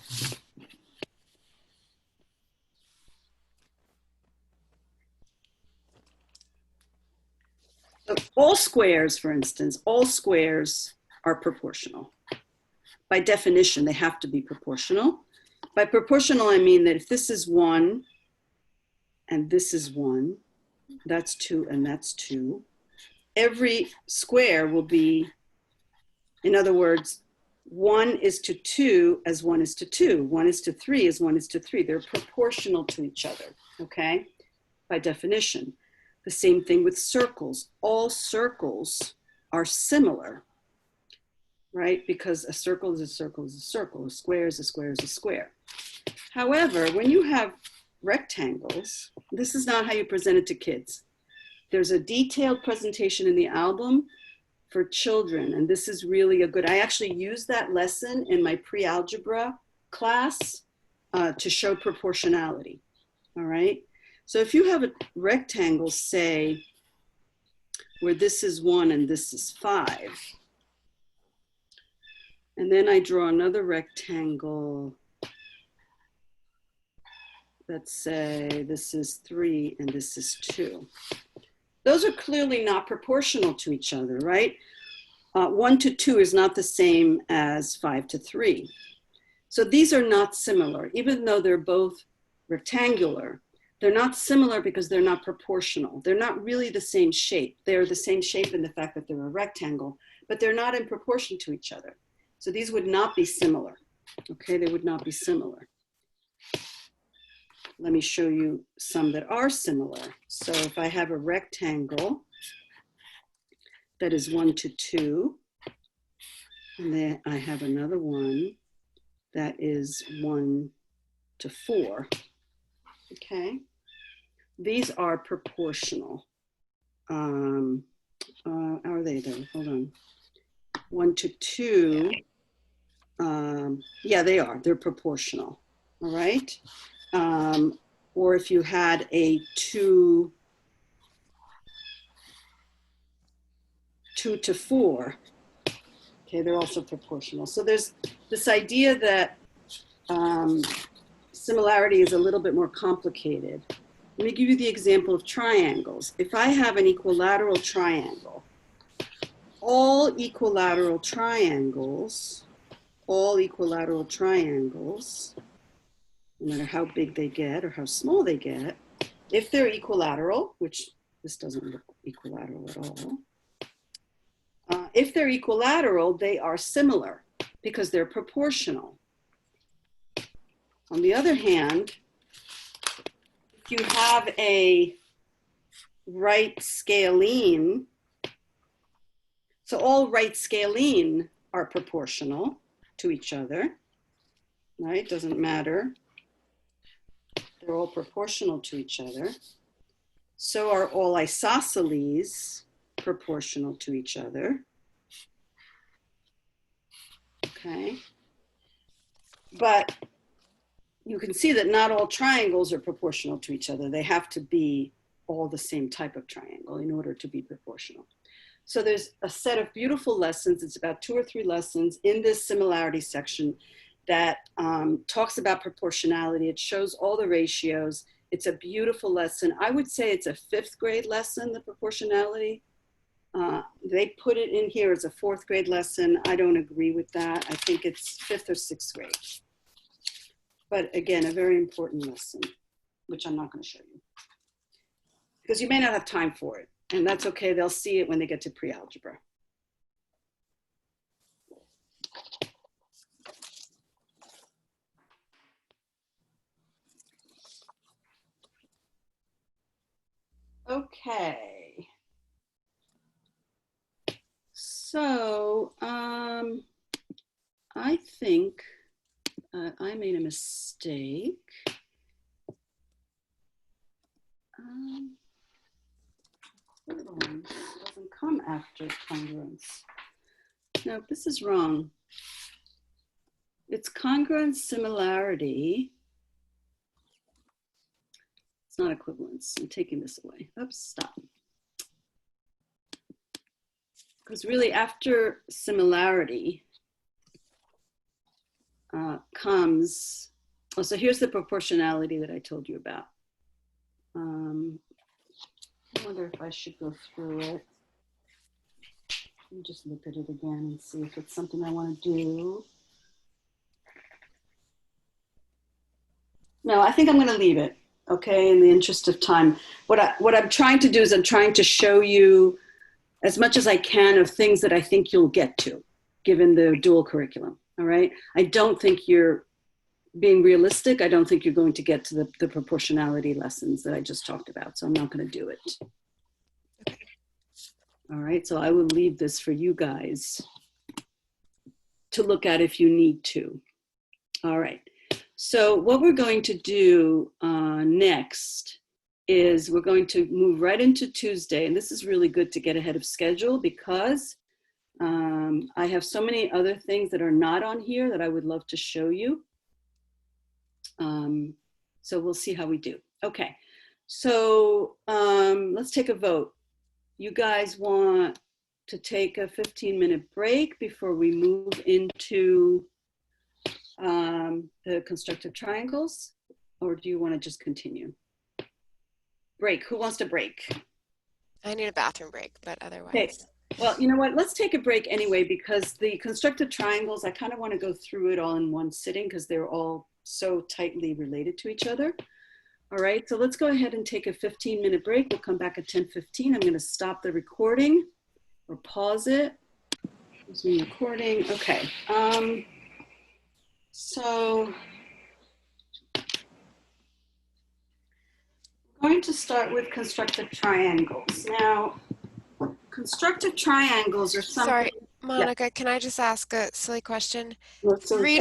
so all squares, for instance, all squares are proportional. By definition, they have to be proportional. By proportional, I mean that if this is 1 and this is 1, that's 2 and that's 2, every square will be, in other words, 1 is to 2 as 1 is to 2. 1 is to 3 as 1 is to 3. They're proportional to each other, okay? By definition. The same thing with circles. All circles are similar, right? Because a circle is a circle is a circle. A square is a square is a square. However, when you have rectangles, this is not how you present it to kids. There's a detailed presentation in the album for children, and this is really a good, I actually used that lesson in my pre-algebra class to show proportionality, all right? So if you have a rectangle, say, where this is 1 and this is 5, and then I draw another rectangle, let's say this is 3 and this is 2. Those are clearly not proportional to each other, right? 1 to 2 is not the same as 5 to 3. So these are not similar, even though they're both rectangular. They're not similar because they're not proportional. They're not really the same shape. They're the same shape in the fact that they're a rectangle, but they're not in proportion to each other. So these would not be similar, okay? They would not be similar. Let me show you some that are similar. So if I have a rectangle that is 1 to 2, and then I have another one that is 1 to 4, okay? These are proportional. Are they though? Hold on. 1 to 2, yeah, they are. They're proportional, all right? Or if you had a 2 to 4, okay, they're also proportional. So there's this idea that similarity is a little bit more complicated. Let me give you the example of triangles. If I have an equilateral triangle, all equilateral triangles, no matter how big they get or how small they get, if they're equilateral, which this doesn't look equilateral at all, if they're equilateral, they are similar because they're proportional. On the other hand, if you have a right scalene, so all right scalene are proportional to each other, right? Doesn't matter. They're all proportional to each other. So are all isosceles proportional to each other. Okay. But you can see that not all triangles are proportional to each other. They have to be all the same type of triangle in order to be proportional. So there's a set of beautiful lessons. It's about 2 or 3 lessons in this similarity section that talks about proportionality. It shows all the ratios. It's a beautiful lesson. I would say it's a 5th grade lesson, the proportionality. They put it in here as a 4th grade lesson. I don't agree with that. I think it's 5th or 6th grade. But again, a very important lesson, which I'm not going to show you because you may not have time for it. And that's okay. They'll see it when they get to pre-algebra. Okay. So I think I made a mistake. Doesn't come after congruence. No, this is wrong. It's congruence, similarity, It's not equivalence. I'm taking this away. Oops, stop. Because really after similarity comes, oh, so here's the proportionality that I told you about. I wonder if I should go through it. Let me just look at it again and see if it's something I want to do. No, I think I'm going to leave it, okay, in the interest of time. What I'm trying to do is I'm trying to show you as much as I can of things that I think you'll get to, given the dual curriculum, all right? I don't think you're being realistic. I don't think you're going to get to the proportionality lessons that I just talked about, so I'm not going to do it. All right, so I will leave this for you guys to look at if you need to. All right. So what we're going to do next is we're going to move right into Tuesday. And this is really good to get ahead of schedule because I have so many other things that are not on here that I would love to show you. So we'll see how we do. Okay, so let's take a vote. You guys want to take a 15-minute break before we move into the constructive triangles, or do you want to just continue? Break. Who wants to break? I need a bathroom break, but otherwise. Okay. Well, you know what? Let's take a break anyway, because the constructive triangles, I kind of want to go through it all in one sitting because they're all so tightly related to each other. All right, so let's go ahead and take a 15-minute break. We'll come back at 10:15. I'm going to stop the recording or pause it. Resume recording. Okay. So I'm going to start with constructive triangles. Now, constructive triangles are something. Sorry, Monica, can I just ask a silly question? Let's go 3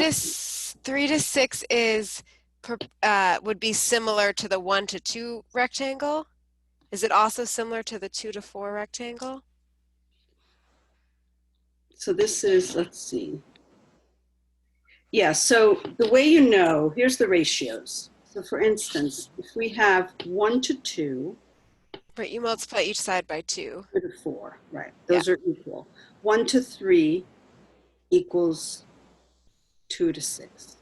to 6 is would be similar to the 1 to 2 rectangle. Is it also similar to the 2 to 4 rectangle? So this is, let's see. Yeah, so the way you know, here's the ratios. So for instance, if we have 1 to 2. Right, you multiply each side by 2. 2 to 4, right. Those are equal. 1 to 3 equals 2 to 6.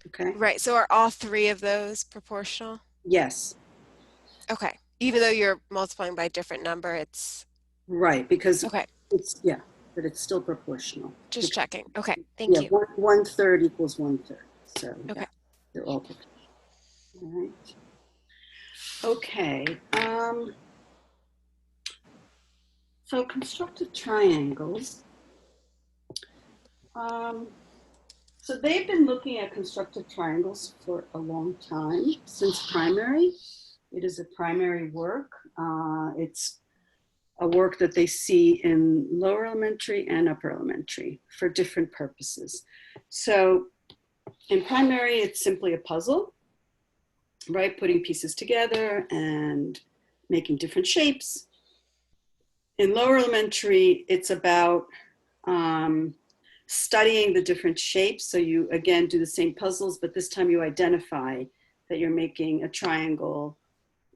Okay? Right, so are all 3 of those proportional? Yes. Okay, even though you're multiplying by a different number, it's... Right, because Okay, it's, yeah, but it's still proportional. just checking. Okay, thank you. 1/3 equals 1/3. So Okay. yeah, they're all proportional. All right. Okay. So constructive triangles. So they've been looking at constructive triangles for a long time, since primary. It is a primary work. It's a work that they see in lower elementary and upper elementary for different purposes. So in primary, it's simply a puzzle, right? Putting pieces together and making different shapes. In lower elementary, it's about studying the different shapes. So you, again, do the same puzzles, but this time you identify that you're making a triangle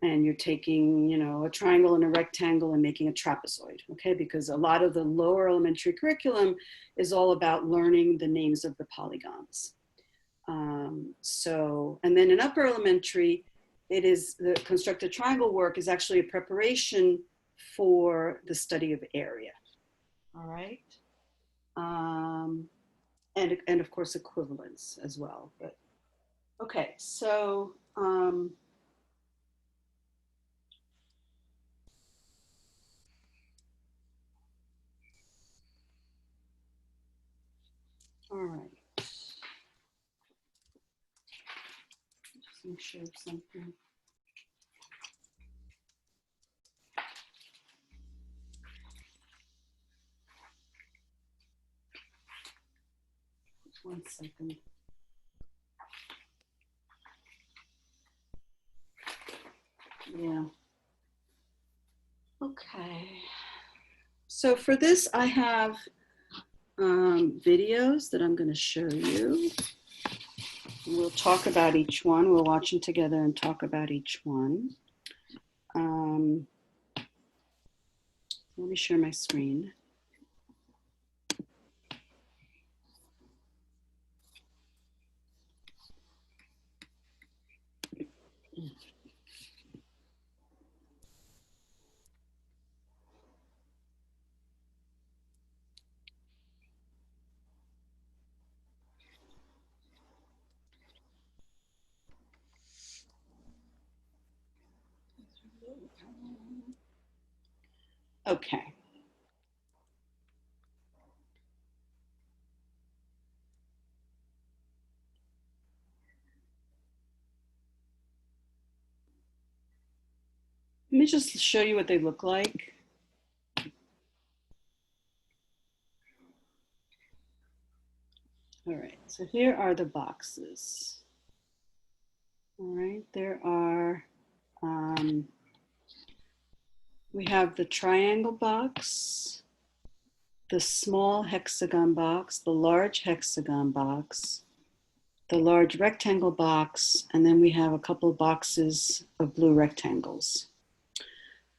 and you're taking, you know, a triangle and a rectangle and making a trapezoid, okay? Because a lot of the lower elementary curriculum is all about learning the names of the polygons. And then in upper elementary, it is the constructed triangle work is actually a preparation for the study of area, all right? And of course equivalence as well. But okay, so all right. Just make sure of something. Just 1 second. Yeah. Okay. So for this, I have videos that I'm going to show you. we'll talk about each one. We'll watch them together and talk about each one. Let me share my screen. Okay. Let me just show you what they look like. All right, so here are the boxes. All right, there are, we have the triangle box, the small hexagon box, the large hexagon box, the large rectangle box, and then we have a couple of boxes of blue rectangles.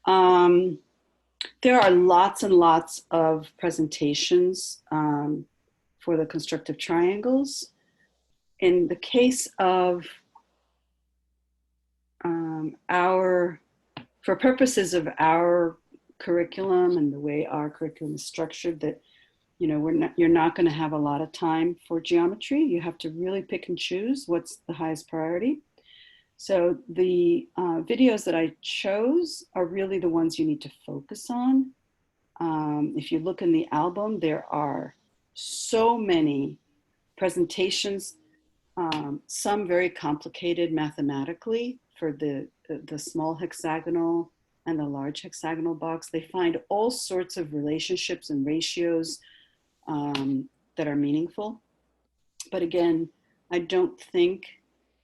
There are lots and lots of presentations for the constructive triangles. In the case of for purposes of our curriculum and the way our curriculum is structured, that you're not going to have a lot of time for geometry. You have to really pick and choose what's the highest priority. So the videos that I chose are really the ones you need to focus on. If you look in the album, there are so many presentations, some very complicated mathematically for the small hexagonal and the large hexagonal box. They find all sorts of relationships and ratios that are meaningful. But again, I don't think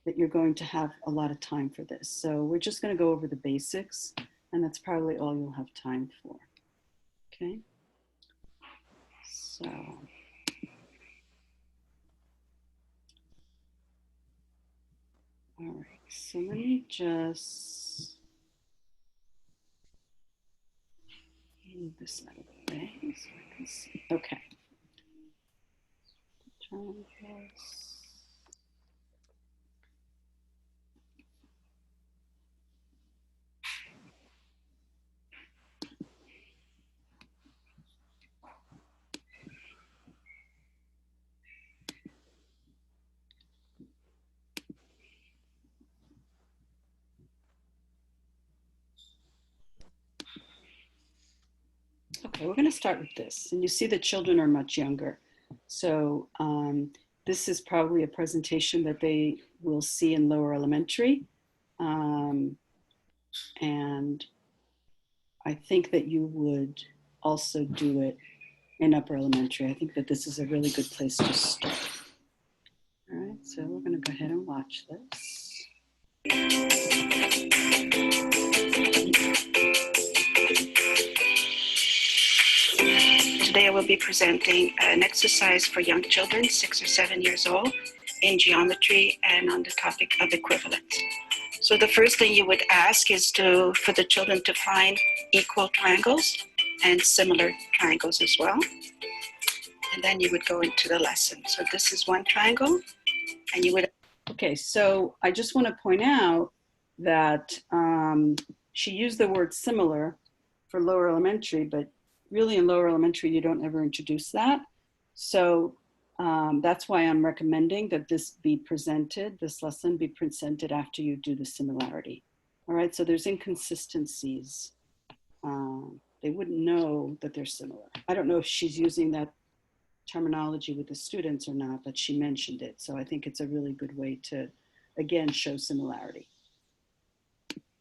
that you're going to have a lot of time for this. So we're just going to go over the basics, and that's probably all you'll have time for. Okay. So. All right, so let me just move this out of the way so I can see. Okay. Okay, we're going to start with this. And you see the children are much younger. So this is probably a presentation that they will see in lower elementary. And I think that you would also do it in upper elementary. I think that this is a really good place to start. All right, so we're going to go ahead and watch this. Today I will be presenting an exercise for young children, 6 or 7 years old, in geometry and on the topic of equivalence. So the first thing you would ask is for the children to find equal triangles and similar triangles as well. And then you would go into the lesson. So this is one triangle, and you would... Okay, so I just want to point out that she used the word similar for lower elementary, but really in lower elementary, you don't ever introduce that. So that's why I'm recommending that this lesson be presented after you do the similarity. All right, so there's inconsistencies. They wouldn't know that they're similar. I don't know if she's using that terminology with the students or not, but she mentioned it. So I think it's a really good way to, again, show similarity.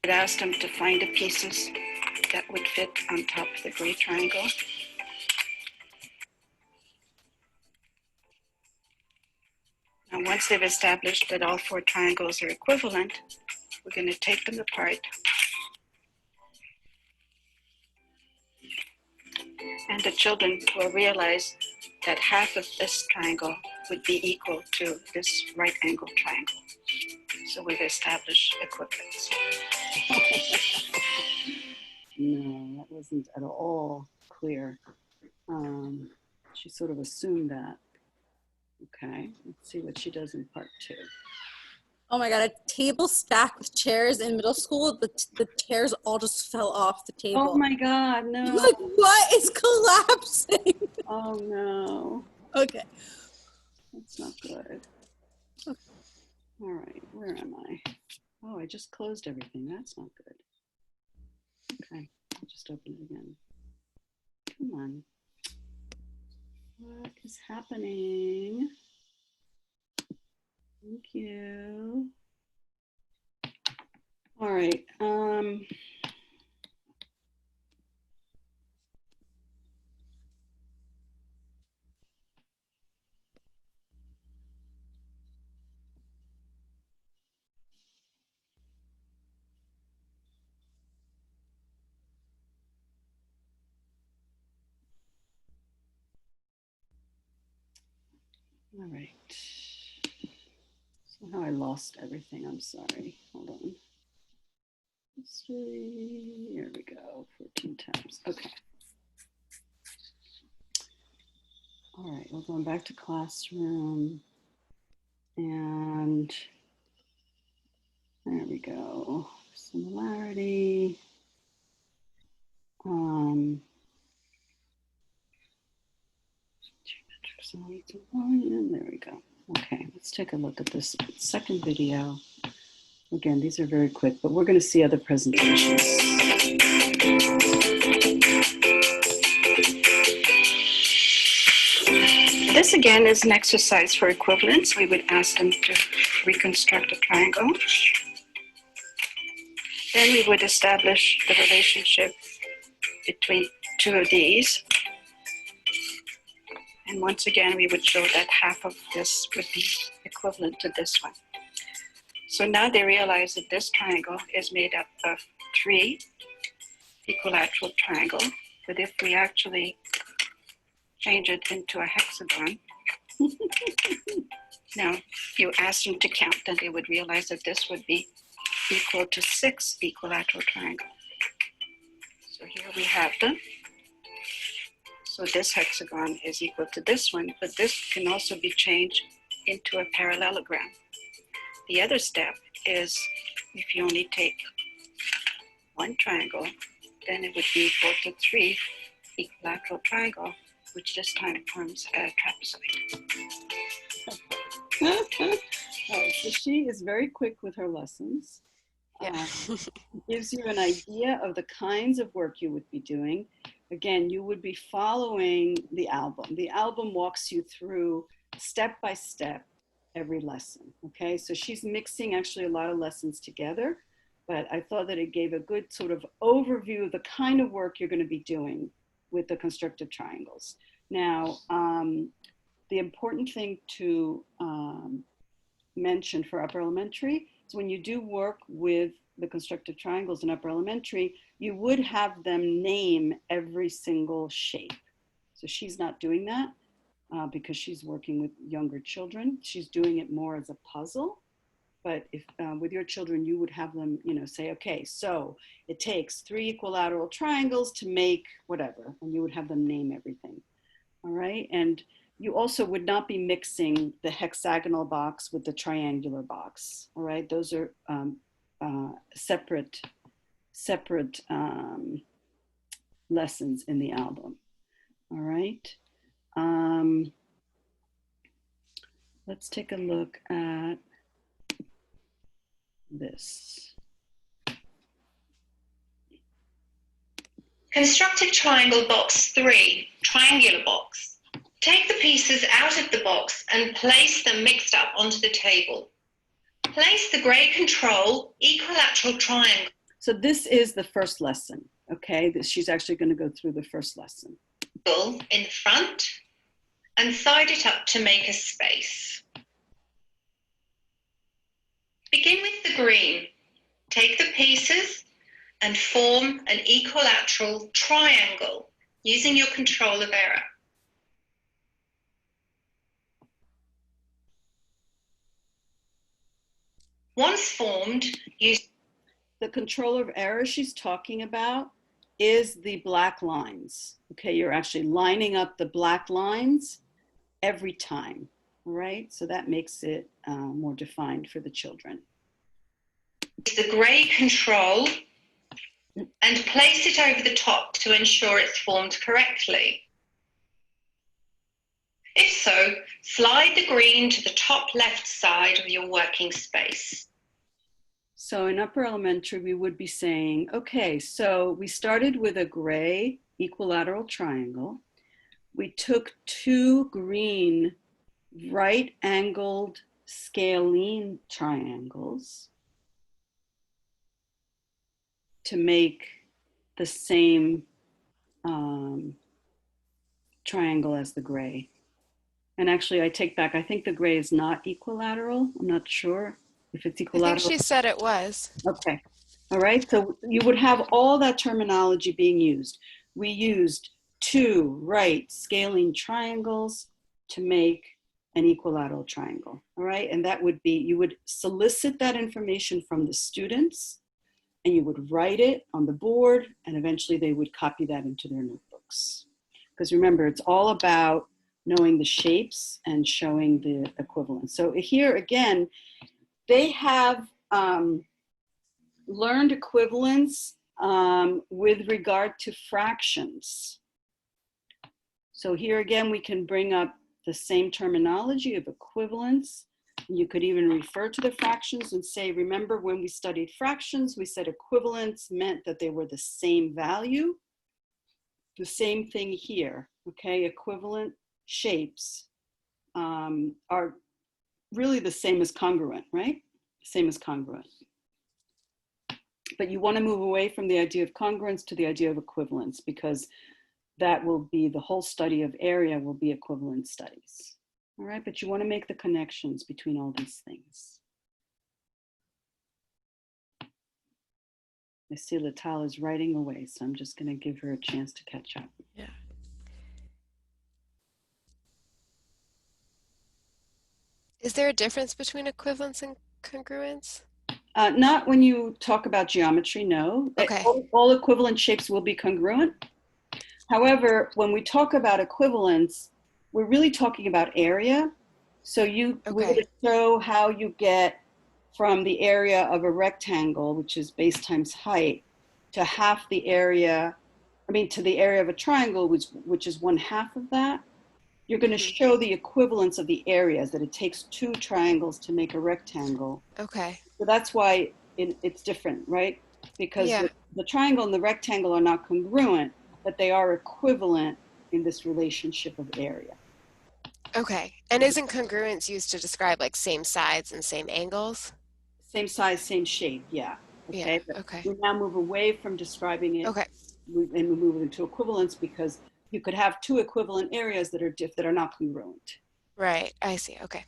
I'd ask them to find the pieces that would fit on top of the gray triangle. Now, once they've established that all 4 triangles are equivalent, we're going to take them apart. And the children will realize that half of this triangle would be equal to this right angle triangle. So we've established equivalence. No, that wasn't at all clear. She sort of assumed that. Okay, let's see what she does in part 2. Oh my God, a table stacked with chairs in middle school, the chairs all just fell off the table. Oh my God, no. Like, what is collapsing? Oh no, Okay. that's not good. All right, where am I? Oh, I just closed everything. That's not good. Okay, I'll just open it again. Come on. What is happening? Thank you. All right. All right. Somehow I lost everything. I'm sorry. Hold on. History. Here we go. 14 tabs. Okay. All right. We're going back to classroom. And there we go. Similarity. There we go. Okay, let's take a look at this second video. Again, these are very quick, but we're going to see other presentations. This again is an exercise for equivalence. We would ask them to reconstruct a triangle. Then we would establish the relationship between two of these. And once again, we would show that half of this would be equivalent to this one. So now they realize that this triangle is made up of 3 equilateral triangles. But if we actually change it into a hexagon, now you ask them to count, then they would realize that this would be equal to 6 equilateral triangles. So here we have them. So this hexagon is equal to this one, but this can also be changed into a parallelogram. The other step is if you only take one triangle, then it would be equal to 3 equilateral triangles, which this time forms a trapezoid. All right, so she is very quick with her lessons. Yeah. Gives you an idea of the kinds of work you would be doing. Again, you would be following the album. The album walks you through step by step every lesson, okay? So she's mixing actually a lot of lessons together, but I thought that it gave a good sort of overview of the kind of work you're going to be doing with the constructive triangles. Now, the important thing to mention for upper elementary is when you do work with the constructive triangles in upper elementary, you would have them name every single shape. So she's not doing that because she's working with younger children. She's doing it more as a puzzle. But if with your children, you would have them, say, okay, so it takes 3 equilateral triangles to make whatever, and you would have them name everything. All right, and you also would not be mixing the hexagonal box with the triangular box. All right, those are separate lessons in the album. All right. Let's take a look at this. Constructive triangle box 3, triangular box. Take the pieces out of the box and place them mixed up onto the table. Place the grey control equilateral triangle. So this is the first lesson, okay? She's actually going to go through the first lesson. In front and side it up to make a space. Begin with the green. Take the pieces and form an equilateral triangle using your control of error. Once formed, use The control of error she's talking about is the black lines. Okay, you're actually lining up the black lines every time, right? So that makes it more defined for the children. the grey control and place it over the top to ensure it's formed correctly. If so, slide the green to the top left side of your working space. So in upper elementary, we would be saying, okay, so we started with a gray equilateral triangle. We took two green right-angled scalene triangles to make the same triangle as the gray. And actually, I take back, I think the gray is not equilateral. I'm not sure if it's I think equilateral. she said it was. Okay. All right. So you would have all that terminology being used. We used two right scalene triangles to make an equilateral triangle. All right. And that would be, you would solicit that information from the students and you would write it on the board and eventually they would copy that into their notebooks. Because remember, it's all about knowing the shapes and showing the equivalence. So here again, they have learned equivalence with regard to fractions. So here again, we can bring up the same terminology of equivalence. You could even refer to the fractions and say, remember when we studied fractions, we said equivalence meant that they were the same value. The same thing here, okay? Equivalent shapes are really the same as congruent, right? Same as congruent. But you want to move away from the idea of congruence to the idea of equivalence because that will be the whole study of area will be equivalent studies. All right, but you want to make the connections between all these things. I see Latal is writing away, so I'm just going to give her a chance to catch up. Yeah. Is there a difference between equivalence and congruence? Not when you talk about geometry, no. Okay. All equivalent shapes will be congruent. However, when we talk about equivalence, we're really talking about area. So we would show how you get from the area of a rectangle, which is base times height, to half the area, to the area of a triangle, which is 1/2 of that. You're going to show the equivalence of the areas, that it takes two triangles to make a rectangle. Okay. So that's why it's different, right? Because the triangle and the rectangle are not congruent, but they are equivalent in this relationship of area. Okay. And isn't congruence used to describe like same sides and same angles? Same size, same shape, yeah. Okay. Yeah. Okay. We now move away from describing it. Okay. And we move into equivalence because you could have two equivalent areas that are not congruent. Right. I see. Okay.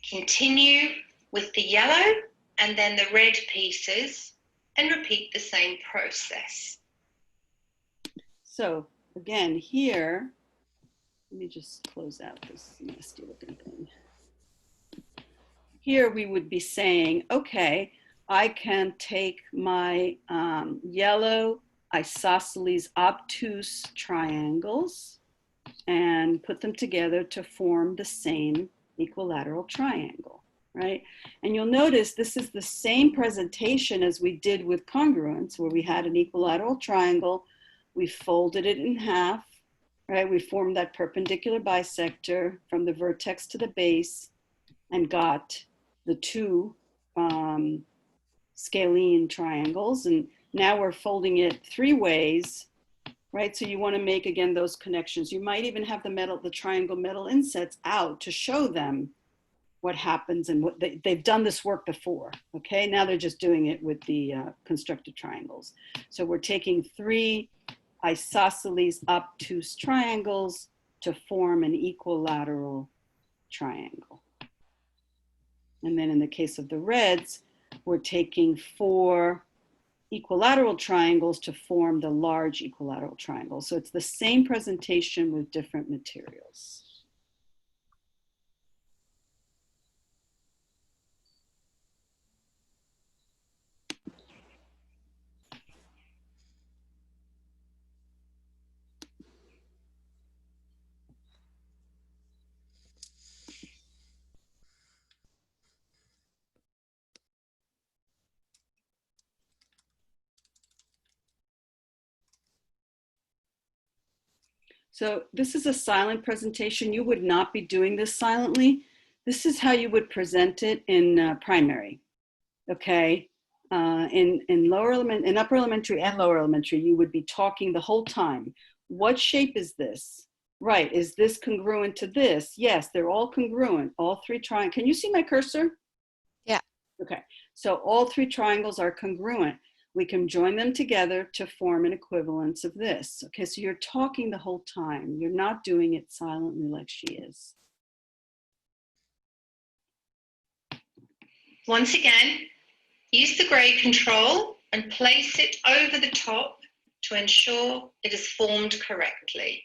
Continue with the yellow and then the red pieces and repeat the same process. So again, here, let me just close out this nasty looking thing. Here we would be saying, okay, I can take my yellow isosceles obtuse triangles and put them together to form the same equilateral triangle, right? And you'll notice this is the same presentation as we did with congruence, where we had an equilateral triangle, we folded it in half, right? We formed that perpendicular bisector from the vertex to the base and got the two scalene triangles. And now we're folding it 3 ways, right? So you want to make, again, those connections. You might even have the triangle metal insets out to show them what happens and what they've done this work before, okay? Now they're just doing it with the constructed triangles. So we're taking 3 isosceles obtuse triangles to form an equilateral triangle. And then in the case of the reds, we're taking 4 equilateral triangles to form the large equilateral triangle. So it's the same presentation with different materials. So this is a silent presentation. You would not be doing this silently. This is how you would present it in primary, okay? In upper elementary and lower elementary, you would be talking the whole time. What shape is this? Right, is this congruent to this? Yes, they're all congruent, all three triangles. Can you see my cursor? Yeah. Okay, so all three triangles are congruent. We can join them together to form an equivalence of this. Okay, so you're talking the whole time. You're not doing it silently like she is. Once again, use the grade control and place it over the top to ensure it is formed correctly.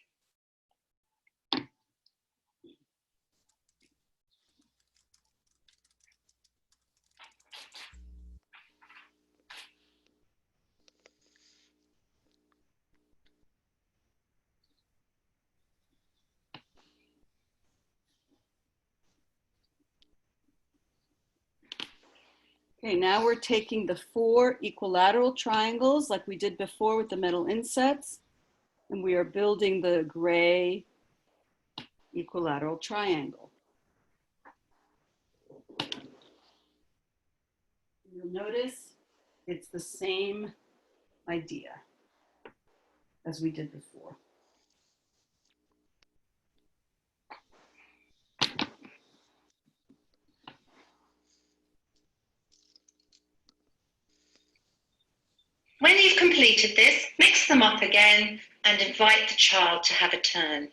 Okay, now we're taking the 4 equilateral triangles like we did before with the metal insets, and we are building the gray equilateral triangle. You'll notice it's the same idea as we did before. When you've completed this, mix them up again and invite the child to have a turn.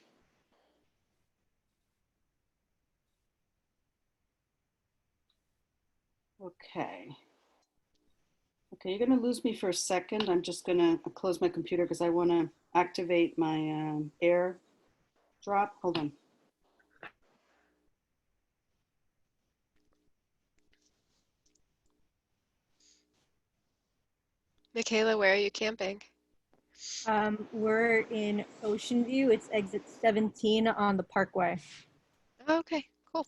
Okay. Okay, you're gonna lose me for a second. I'm just gonna close my computer because I wanna activate my air drop. Hold on. Michaela, where are you camping? We're in Ocean View. It's exit 17 on the Parkway. Oh, okay, cool.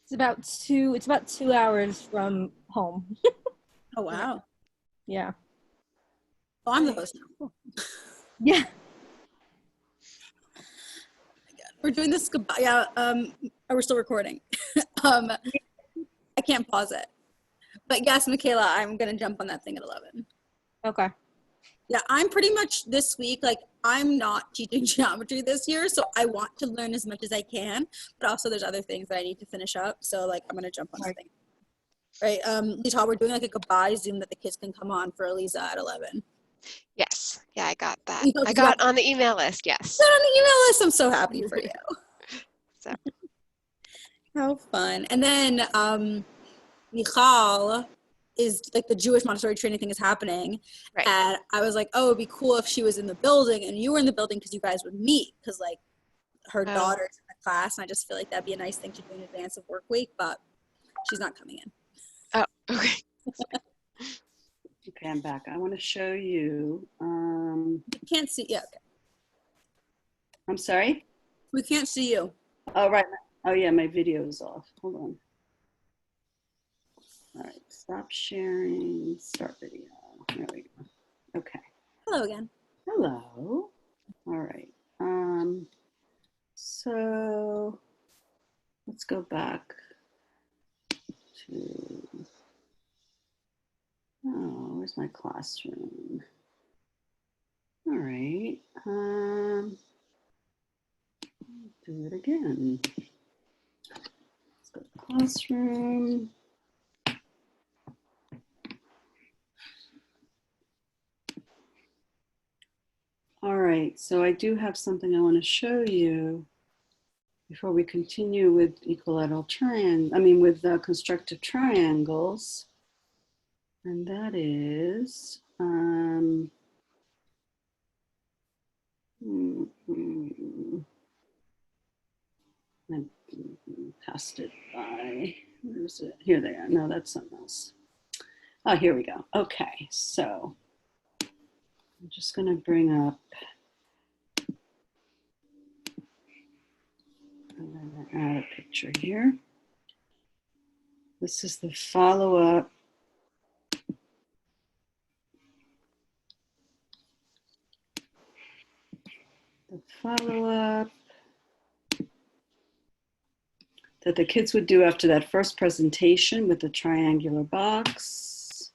It's about 2 hours from home. Oh, wow. Yeah. Oh, I'm the host now. Cool. Yeah. We're doing this goodbye. Yeah. We're still recording. I can't pause it. But yes, Michaela, I'm gonna jump on that thing at 11. Okay. Yeah, I'm pretty much this week, like, I'm not teaching geometry this year, so I want to learn as much as I can, but also there's other things that I need to finish up, so, like, I'm going to jump on something. Right, Lita, we're doing, like, a goodbye Zoom that the kids can come on for Eliza at 11. Yes. Yeah, I got that. You know, I got on the email list, yes. Put on the email list. I'm so happy for you. So. How fun. And then Michal is, like, the Jewish Montessori training thing is happening. Right. And I was like, oh, it'd be cool if she was in the building and you were in the building because you guys would meet, because, like, her daughter's in the class, and I just feel like that'd be a nice thing to do in advance of work week, but she's not coming in. Oh, okay. Okay, I'm back. I want to show you. Can't see. Yeah, okay. I'm sorry? We can't see you. Oh, right. Oh, yeah, my video is off. Hold on. All right, stop sharing, start video. There we go. Okay. Hello again. Hello. All right. So let's go back to, oh, where's my classroom? All right. Do it again. Let's go to classroom. All right, so I do have something I want to show you before we continue with constructive triangles. And that is, I passed it by, where is it? Here they are. No, that's something else. Oh, here we go. Okay, so I'm just going to bring up, I'm going to add a picture here. This is the follow-up. the follow-up that the kids would do after that first presentation with the triangular box.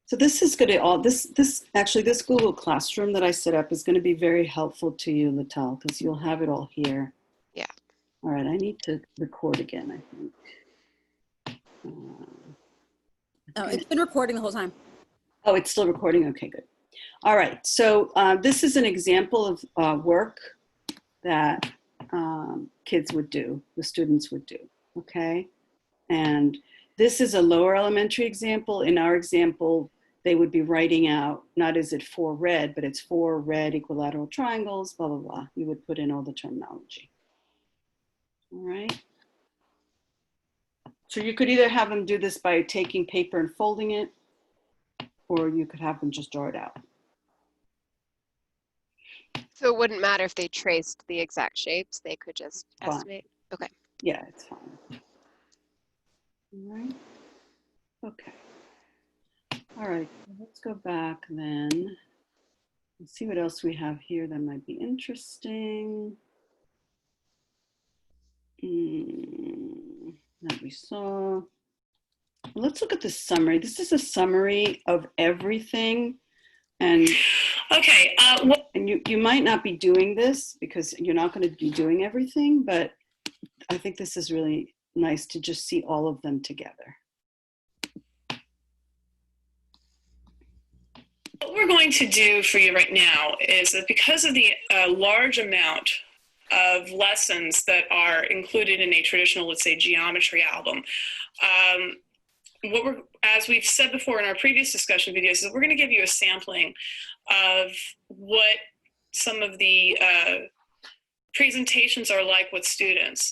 So this is going to all this Google Classroom that I set up is going to be very helpful to you, Lital, because you'll have it all here. Yeah. All right, I need to record again, I think. Oh, it's been recording the whole time. Oh, it's still recording? Okay, good. All right, so this is an example of work that kids would do, the students would do, okay? And this is a lower elementary example. In our example, they would be writing out, not is it 4 red, but it's 4 red equilateral triangles, blah, blah, blah. You would put in all the terminology. All right. So you could either have them do this by taking paper and folding it, or you could have them just draw it out. So it wouldn't matter if they traced the exact shapes, they could just Fine. estimate. Okay. Yeah, it's fine. All right. Okay. All right, let's go back then. Let's see what else we have here that might be interesting. That we saw. Let's look at the summary. This is a summary of everything. And Okay. and you might not be doing this because you're not going to be doing everything, but I think this is really nice to just see all of them together. What we're going to do for you right now is that because of the large amount of lessons that are included in a traditional, let's say, geometry album, as we've said before in our previous discussion videos, is that we're going to give you a sampling of what some of the presentations are like with students.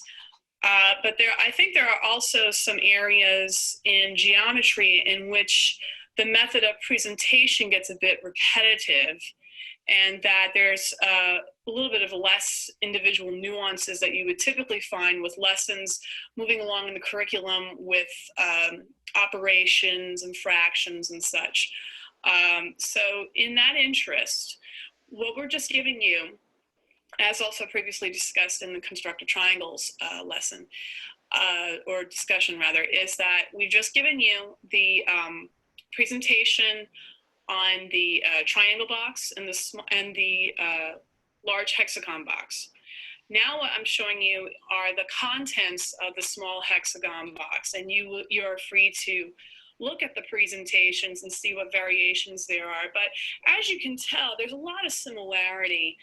But I think there are also some areas in geometry in which the method of presentation gets a bit repetitive, and that there's a little bit of less individual nuances that you would typically find with lessons moving along in the curriculum with operations and fractions and such. So in that interest, what we're just giving you, as also previously discussed in the constructive triangles lesson, or discussion rather, is that we've just given you the presentation on the triangle box and the large hexagon box. Now what I'm showing you are the contents of the small hexagon box, and you're free to look at the presentations and see what variations there are. But as you can tell, there's a lot of similarity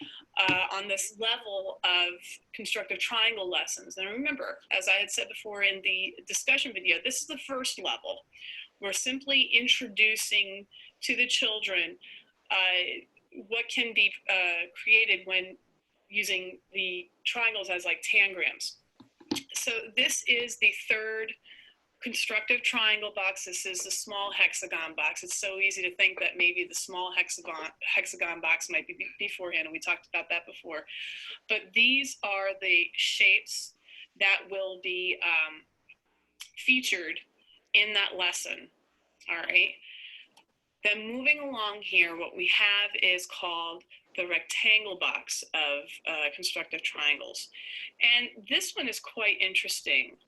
on this level of constructive triangle lessons. And remember, as I had said before in the discussion video, this is the first level. We're simply introducing to the children what can be created when using the triangles as like tangrams. So this is the third constructive triangle box. This is the small hexagon box. It's so easy to think that maybe the small hexagon box might be beforehand, and we talked about that before. But these are the shapes that will be featured in that lesson. All right. Then moving along here, what we have is called the rectangle box of constructive triangles. And this one is quite interesting.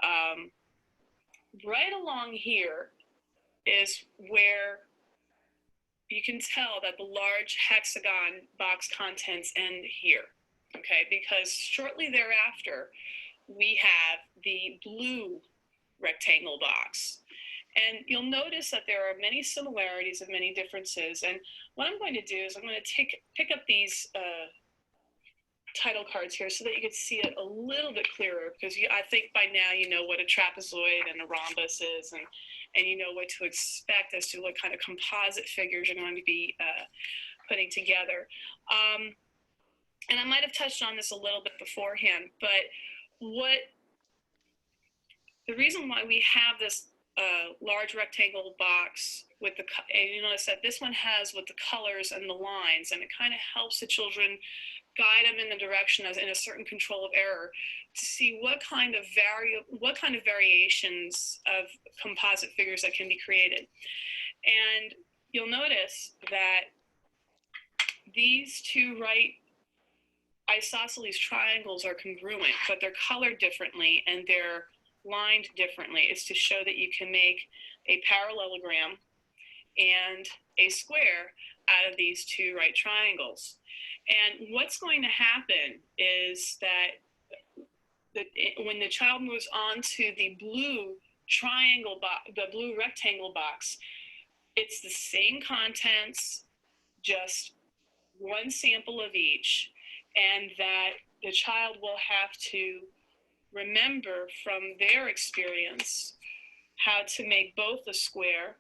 Right along here is where you can tell that the large hexagon box contents end here, okay? Because shortly thereafter, we have the blue rectangle box. And you'll notice that there are many similarities and many differences. And what I'm going to do is I'm going to pick up these title cards here so that you can see it a little bit clearer, because I think by now you know what a trapezoid and a rhombus is, and you know what to expect as to what kind of composite figures you're going to be putting together. and I might have touched on this a little bit beforehand, but the reason why we have this large rectangle box with and you notice that this one has with the colors and the lines, and it kind of helps the children, guide them in the direction in a certain control of error to see what kind of variations of composite figures that can be created. And you'll notice that these two right isosceles triangles are congruent, but they're colored differently and they're lined differently. It's to show that you can make a parallelogram and a square out of these two right triangles. And what's going to happen is that when the child moves on to the blue triangle box, the blue rectangle box, it's the same contents, just one sample of each, and that the child will have to remember from their experience how to make both a square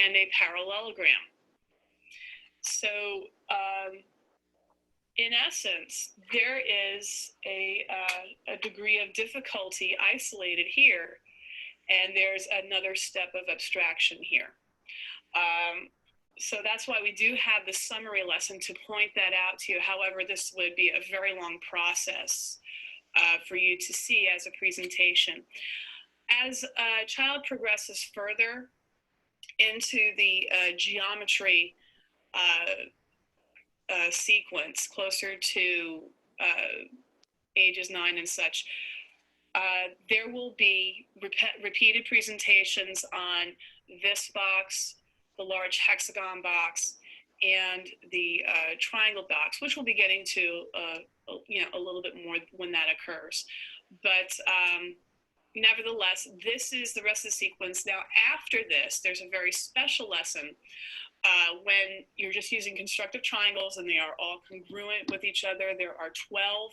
and a parallelogram. So in essence, there is a degree of difficulty isolated here, and there's another step of abstraction here. So that's why we do have the summary lesson to point that out to you. However, this would be a very long process for you to see as a presentation. As a child progresses further into the geometry sequence, closer to ages 9 and such, there will be repeated presentations on this box, the large hexagon box, and the triangle box, which we'll be getting to a little bit more when that occurs. But nevertheless, this is the rest of the sequence. Now, after this, there's a very special lesson when you're just using constructive triangles and they are all congruent with each other. There are 12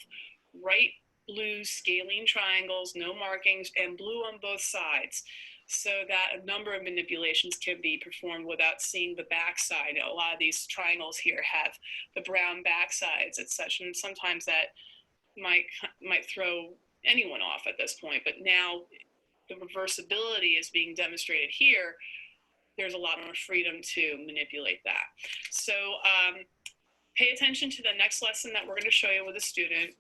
right blue scalene triangles, no markings, and blue on both sides, so that a number of manipulations can be performed without seeing the backside. A lot of these triangles here have the brown backsides and such, and sometimes that might throw anyone off at this point. But now the reversibility is being demonstrated here. There's a lot more freedom to manipulate that. So pay attention to the next lesson that we're going to show you with a student.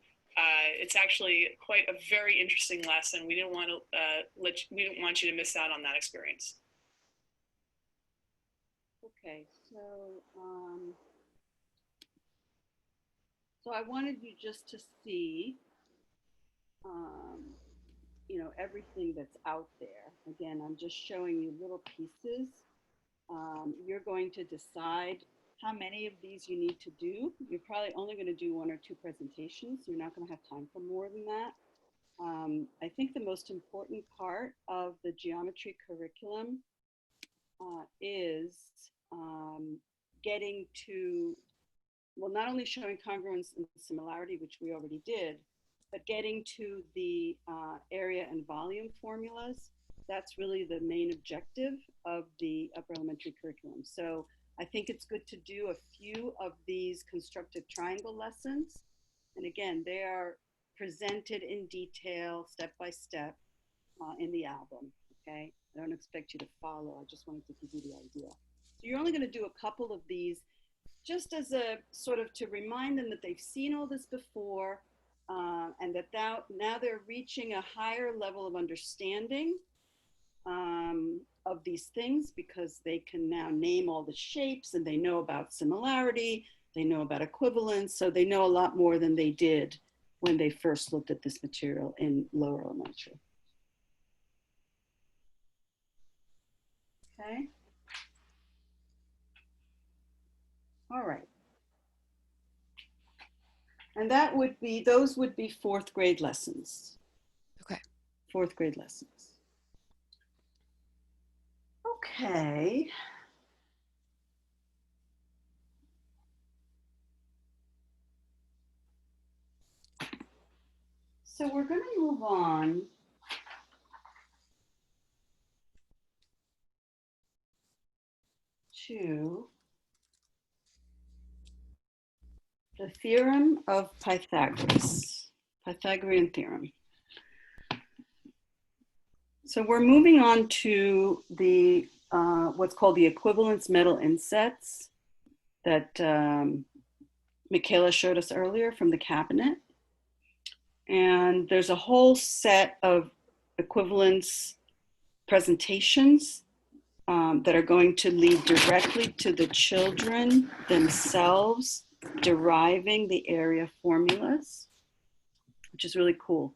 It's actually quite a very interesting lesson. We didn't want you to miss out on that experience. Okay, so I wanted you just to see, everything that's out there. Again, I'm just showing you little pieces. You're going to decide how many of these you need to do. You're probably only going to do 1 or 2 presentations. You're not going to have time for more than that. I think the most important part of the geometry curriculum is getting to, well, not only showing congruence and similarity, which we already did, but getting to the area and volume formulas. That's really the main objective of the upper elementary curriculum. So I think it's good to do a few of these constructive triangle lessons. And again, they are presented in detail, step by step, in the album, okay? I don't expect you to follow, I just wanted to give you the idea. So you're only gonna do a couple of these just as a sort of to remind them that they've seen all this before, and that now they're reaching a higher level of understanding of these things, because they can now name all the shapes and they know about similarity, they know about equivalence, so they know a lot more than they did when they first looked at this material in lower elementary. Okay. All right. And those would be 4th grade lessons. Okay. 4th grade lessons. Okay. So we're going to move on to The theorem of Pythagoras, Pythagorean theorem. So we're moving on to the what's called the equivalence metal insets that Michaela showed us earlier from the cabinet. And there's a whole set of equivalence presentations that are going to lead directly to the children themselves deriving the area formulas, which is really cool.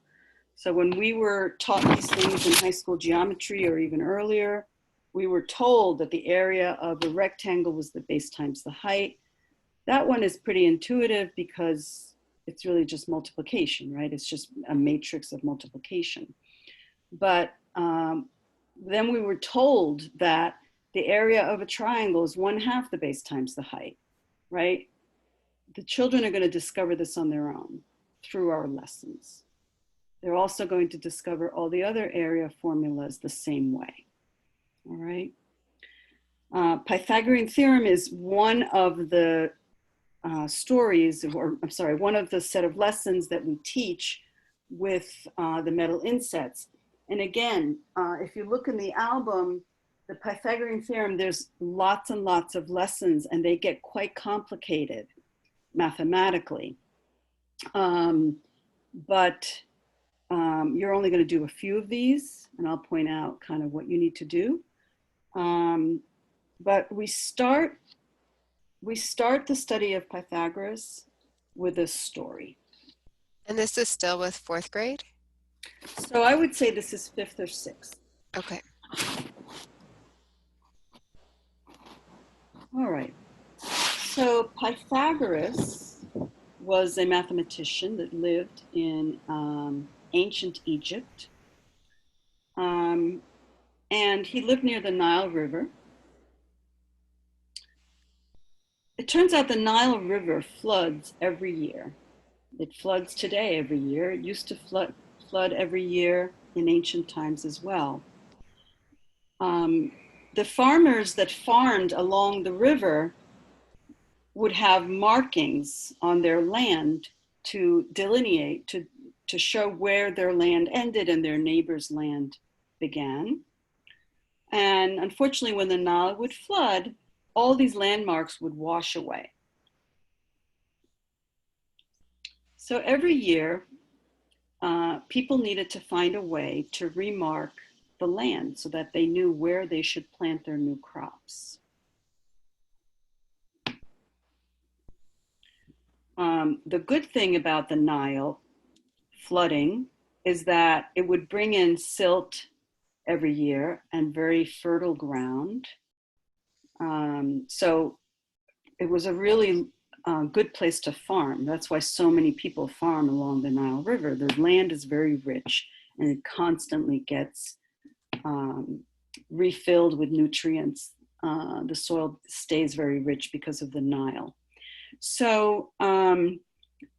So when we were taught these things in high school geometry or even earlier, we were told that the area of a rectangle was the base times the height. That one is pretty intuitive because it's really just multiplication, right? It's just a matrix of multiplication. But then we were told that the area of a triangle is 1/2 the base times the height, right? The children are going to discover this on their own through our lessons. They're also going to discover all the other area formulas the same way, all right? Pythagorean theorem is one of the stories, or I'm sorry, one of the set of lessons that we teach with the metal insets. And again, if you look in the album, the Pythagorean theorem, there's lots and lots of lessons, and they get quite complicated mathematically. But you're only going to do a few of these, and I'll point out kind of what you need to do. But we start the study of Pythagoras with a story. And this is still with 4th grade? So I would say this is 5th or 6th. Okay. All right. So Pythagoras was a mathematician that lived in ancient Egypt. And he lived near the Nile River. It turns out the Nile River floods every year. It floods today every year. It used to flood every year in ancient times as well. The farmers that farmed along the river would have markings on their land to delineate, to show where their land ended and their neighbor's land began. And unfortunately, when the Nile would flood, all these landmarks would wash away. So every year, people needed to find a way to remark the land so that they knew where they should plant their new crops. The good thing about the Nile flooding is that it would bring in silt every year and very fertile ground. So it was a really good place to farm. That's why so many people farm along the Nile River. The land is very rich and it constantly gets refilled with nutrients. The soil stays very rich because of the Nile. So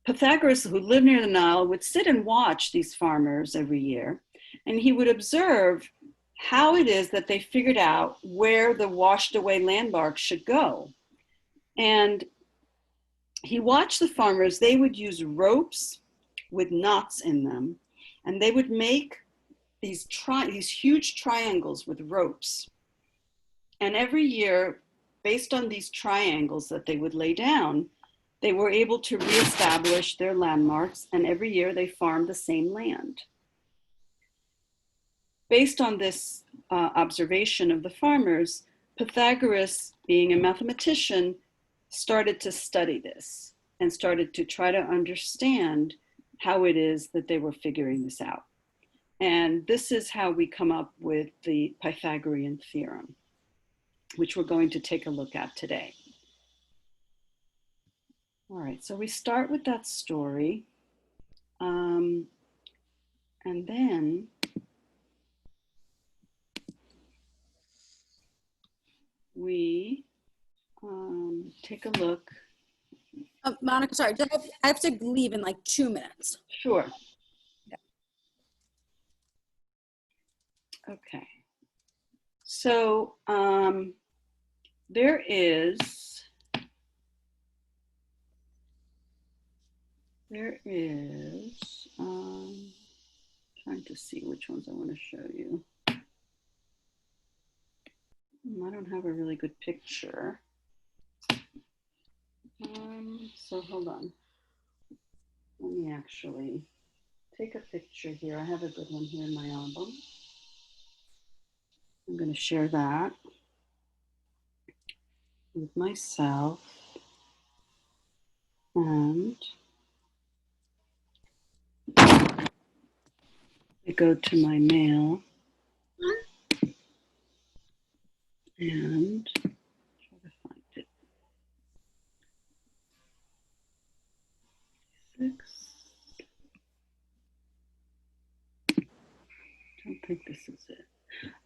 Pythagoras, who lived near the Nile, would sit and watch these farmers every year, and he would observe how it is that they figured out where the washed away landmarks should go. And he watched the farmers. They would use ropes with knots in them, and they would make these huge triangles with ropes. And every year, based on these triangles that they would lay down, they were able to reestablish their landmarks, and every year they farmed the same land. Based on this observation of the farmers, Pythagoras, being a mathematician, started to study this and started to try to understand how it is that they were figuring this out. And this is how we come up with the Pythagorean theorem, which we're going to take a look at today. All right, so we start with that story. And then we take a look. Monica, sorry, I have to leave in like 2 minutes. Sure. Okay. So there is There is, trying to see which ones I want to show you. I don't have a really good picture. So hold on. Let me actually take a picture here. I have a good one here in my album. I'm going to share that with myself. And I go to my mail and try to find it. 6. Don't think this is it.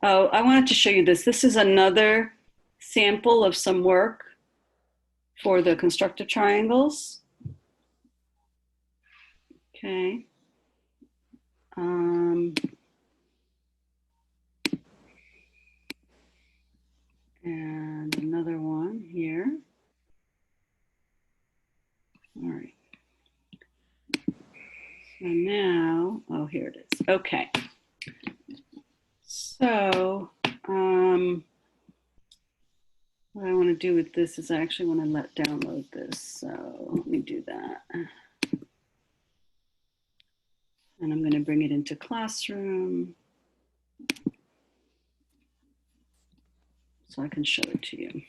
Oh, I wanted to show you this. This is another sample of some work for the constructive triangles. Okay. And another one here. All right. So now, oh, here it is. Okay. So, what I want to do with this is I actually want to download this. So let me do that. And I'm going to bring it into Classroom so I can show it to you.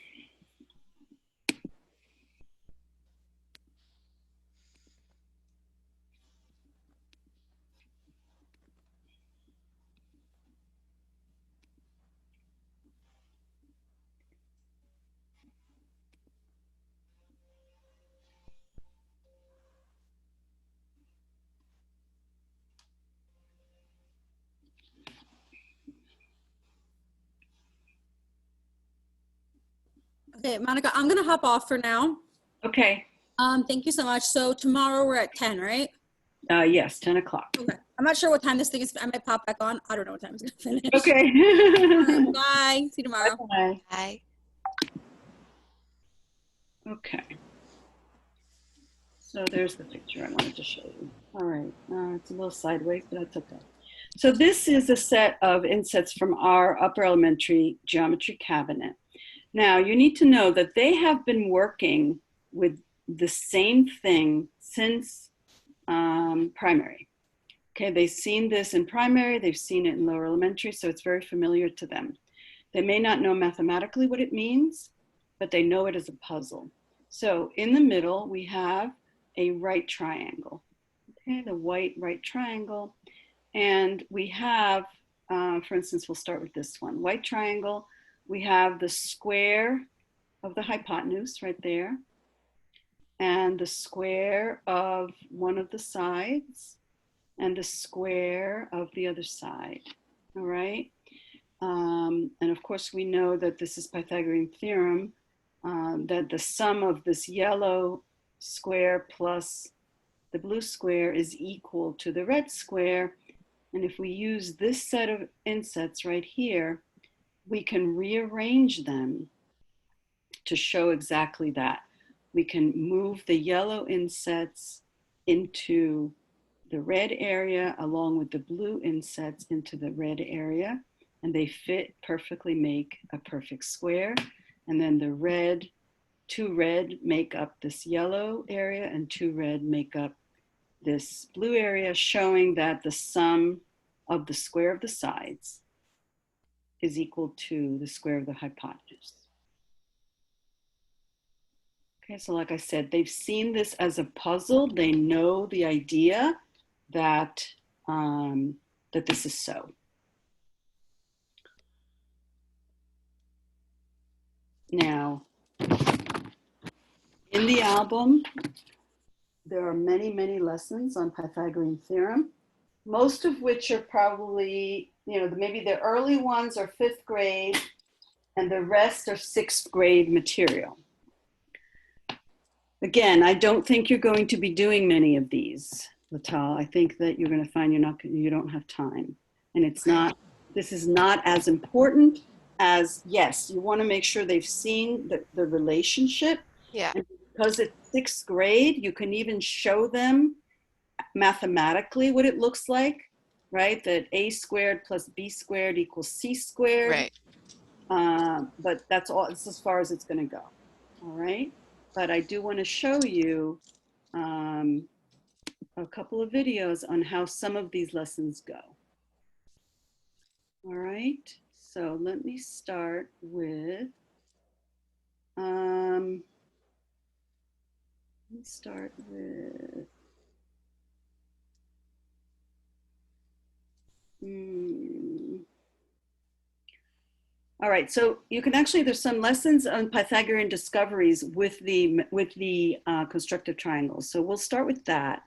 Okay, Monica, I'm gonna hop off for now. Okay. Thank you so much. So tomorrow we're at 10, right? Yes, 10 o'clock. Okay. I'm not sure what time this thing is. I might pop back on. I don't know what time it's gonna finish. Okay. Bye. See you tomorrow. Bye. Hi. Okay. So there's the picture I wanted to show you. All right. It's a little sideways, but that's okay. So this is a set of insets from our upper elementary geometry cabinet. Now, you need to know that they have been working with the same thing since primary. Okay, they've seen this in primary, they've seen it in lower elementary, so it's very familiar to them. They may not know mathematically what it means, but they know it as a puzzle. So in the middle, we have a right triangle. Okay, the white right triangle. And we have, for instance, we'll start with this one. White triangle, we have the square of the hypotenuse right there, and the square of one of the sides, and the square of the other side, all right? And of course, we know that this is Pythagorean theorem, that the sum of this yellow square plus the blue square is equal to the red square. And if we use this set of insets right here, we can rearrange them to show exactly that. We can move the yellow insets into the red area along with the blue insets into the red area, and they fit perfectly, make a perfect square. And then the red, 2 red make up this yellow area, and 2 red make up this blue area, showing that the sum of the square of the sides is equal to the square of the hypotenuse. Okay, so like I said, they've seen this as a puzzle. They know the idea that, that this is so. Now, in the album, there are many, many lessons on Pythagorean theorem, most of which are probably, maybe the early ones are 5th grade and the rest are 6th grade material. Again, I don't think you're going to be doing many of these, Latal. I think that you're going to find you don't have time. And this is not as important as, yes, you want to make sure they've seen the relationship. Yeah. And because it's 6th grade, you can even show them mathematically what it looks like, right? That a squared plus b squared equals c squared. Right. But that's all, it's as far as it's going to go. All right. But I do want to show you a couple of videos on how some of these lessons go. All right. So let me start with, all right, so you can actually, there's some lessons on Pythagorean discoveries with the constructive triangles. So we'll start with that.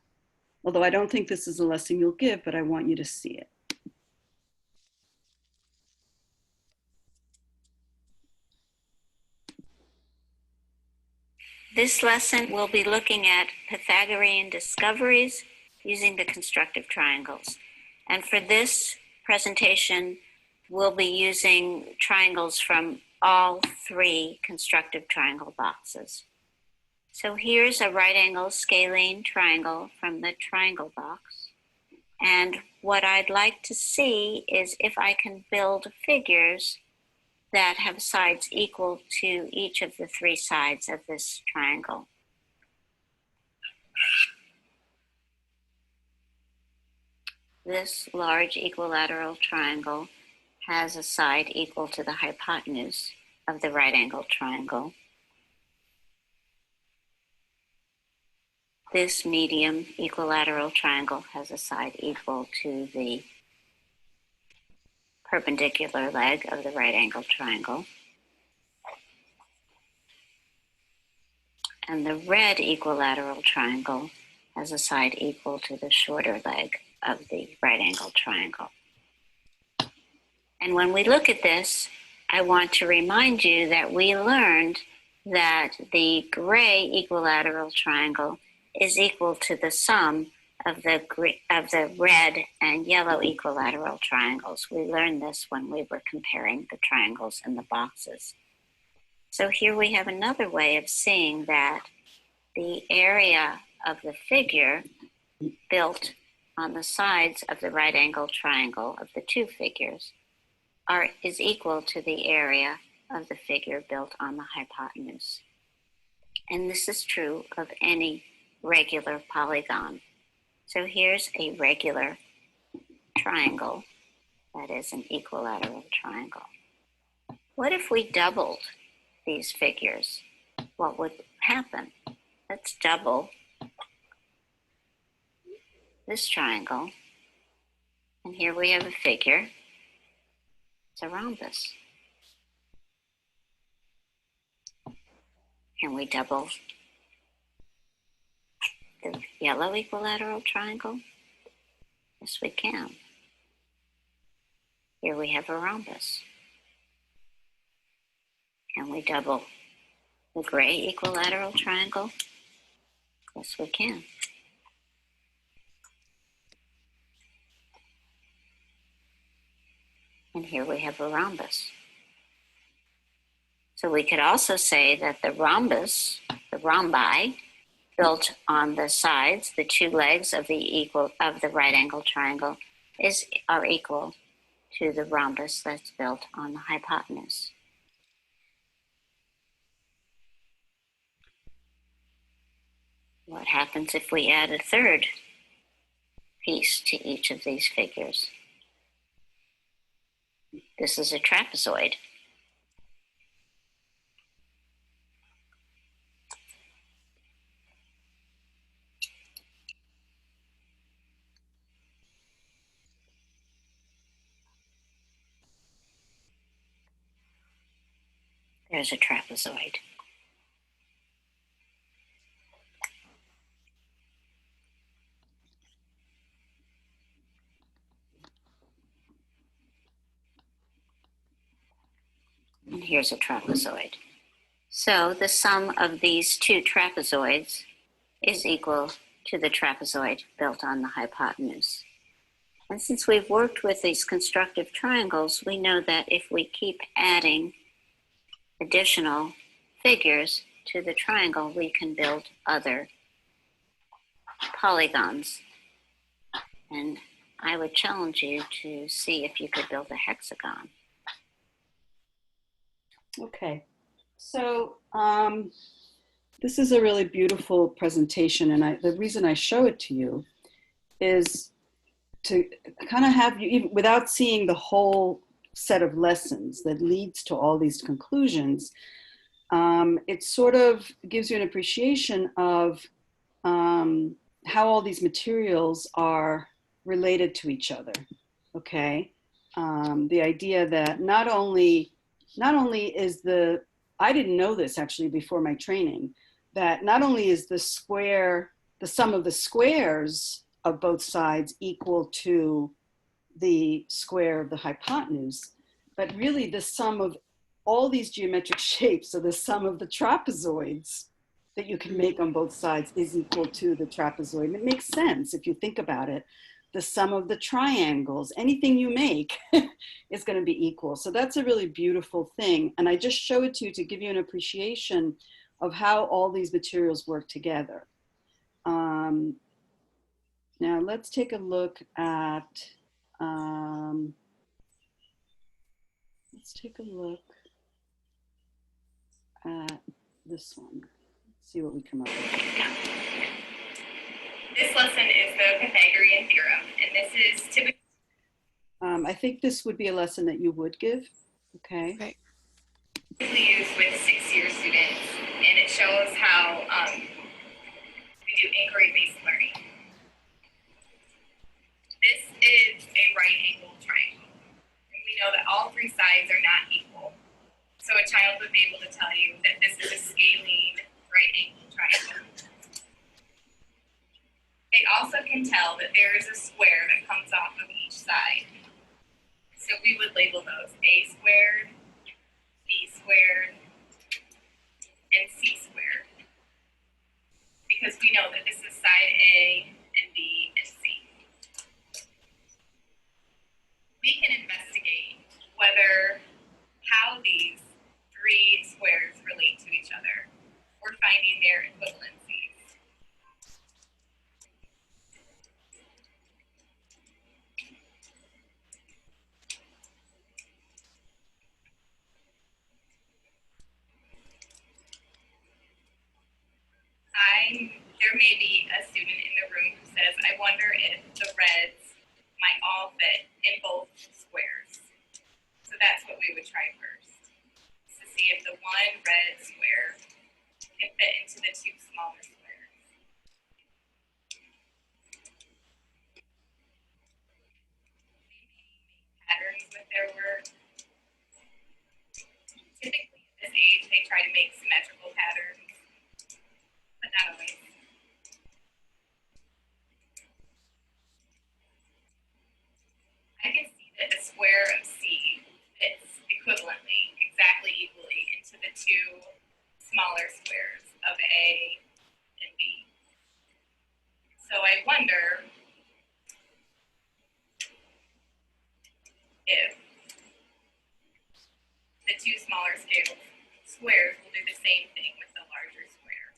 Although I don't think this is a lesson you'll give, but I want you to see it. This lesson we'll be looking at Pythagorean discoveries using the constructive triangles. And for this presentation, we'll be using triangles from all three constructive triangle boxes. So here's a right angle scalene triangle from the triangle box. And what I'd like to see is if I can build figures that have sides equal to each of the three sides of this triangle. This large equilateral triangle has a side equal to the hypotenuse of the right angle triangle. This medium equilateral triangle has a side equal to the perpendicular leg of the right angle triangle. And the red equilateral triangle has a side equal to the shorter leg of the right angle triangle. And when we look at this, I want to remind you that we learned that the gray equilateral triangle is equal to the sum of the red and yellow equilateral triangles. We learned this when we were comparing the triangles in the boxes. So here we have another way of seeing that the area of the figure built on the sides of the right angle triangle of the two figures is equal to the area of the figure built on the hypotenuse. And this is true of any regular polygon. So here's a regular triangle that is an equilateral triangle. What if we doubled these figures? What would happen? Let's double this triangle. And here we have a figure. It's a rhombus. Can we double the yellow equilateral triangle? Yes, we can. Here we have a rhombus. Can we double the gray equilateral triangle? Yes, we can. And here we have a rhombus. So we could also say that the rhombus, the rhombi, built on the sides, the two legs of the right angle triangle, are equal to the rhombus that's built on the hypotenuse. What happens if we add a third piece to each of these figures? This is a trapezoid. There's a trapezoid. And here's a trapezoid. So the sum of these two trapezoids is equal to the trapezoid built on the hypotenuse. And since we've worked with these constructive triangles, we know that if we keep adding additional figures to the triangle, we can build other polygons And I would challenge you to see if you could build a hexagon. Okay, so this is a really beautiful presentation, and the reason I show it to you is to kind of have you, even without seeing the whole set of lessons that leads to all these conclusions, it sort of gives you an appreciation of how all these materials are related to each other. Okay, the idea that not only is I didn't know this actually before my training, that not only is the sum of the squares of both sides equal to the square of the hypotenuse, but really the sum of all these geometric shapes, so the sum of the trapezoids that you can make on both sides is equal to the trapezoid. And it makes sense if you think about it. The sum of the triangles, anything you make is going to be equal. So that's a really beautiful thing. And I just show it to you to give you an appreciation of how all these materials work together. Now let's take a look at, this one. Let's see what we come up with. This lesson is the Pythagorean theorem, and this is typically. I think this would be a lesson that you would give. Okay. Right. Used with 6-year students, and it shows how we do inquiry-based learning. This is a right-angled triangle, and we know that all three sides are not equal. So a child would be able to tell you that this is a scalene right-angled triangle. They also can tell that there is a square that comes off of each side. So we would label those A squared, B squared, and C squared. Because we know that this is side A and B and C. We can investigate how these three squares relate to each other. We're finding their equivalencies. There may be a student in the room who says, I wonder if the reds might all fit in both squares. So that's what we would try first, to see if the one red square can fit into the two smaller squares. Patterns with their work. Typically at this age, they try to make symmetrical patterns, but not always. I can see that a square of C fits equivalently, exactly equally, into the two smaller squares of A and B. So I wonder if the two smaller squares will do the same thing with the larger square.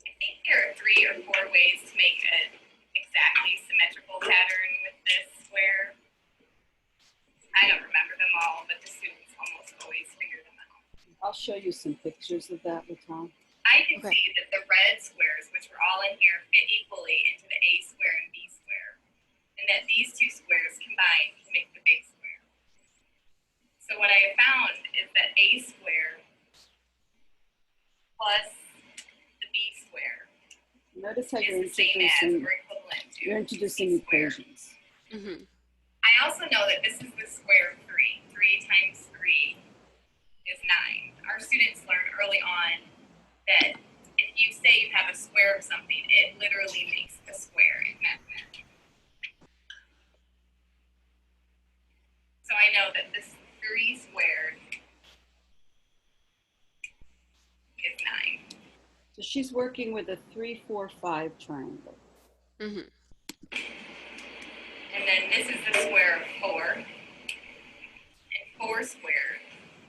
I think there are 3 or 4 ways to make an exactly symmetrical pattern with this square. I don't remember them all, but the students almost always figure them out. I'll show you some pictures of that with Tom. I can see that the red squares, which are all in here, fit equally into the A square and B square, and that these two squares combine to make the big square. So what I have found is that A square plus the B square Notice how is the same as or equivalent to you're introducing C square. equations. Mm-hmm. I also know that this is the square of 3. 3 times 3 is 9. Our students learn early on that if you say you have a square of something, it literally makes a square in mathematics. So I know that this 3 squared is 9. So she's working with a 3, 4, 5 triangle. Mm-hmm. And then this is the square of 4. And 4 4 squared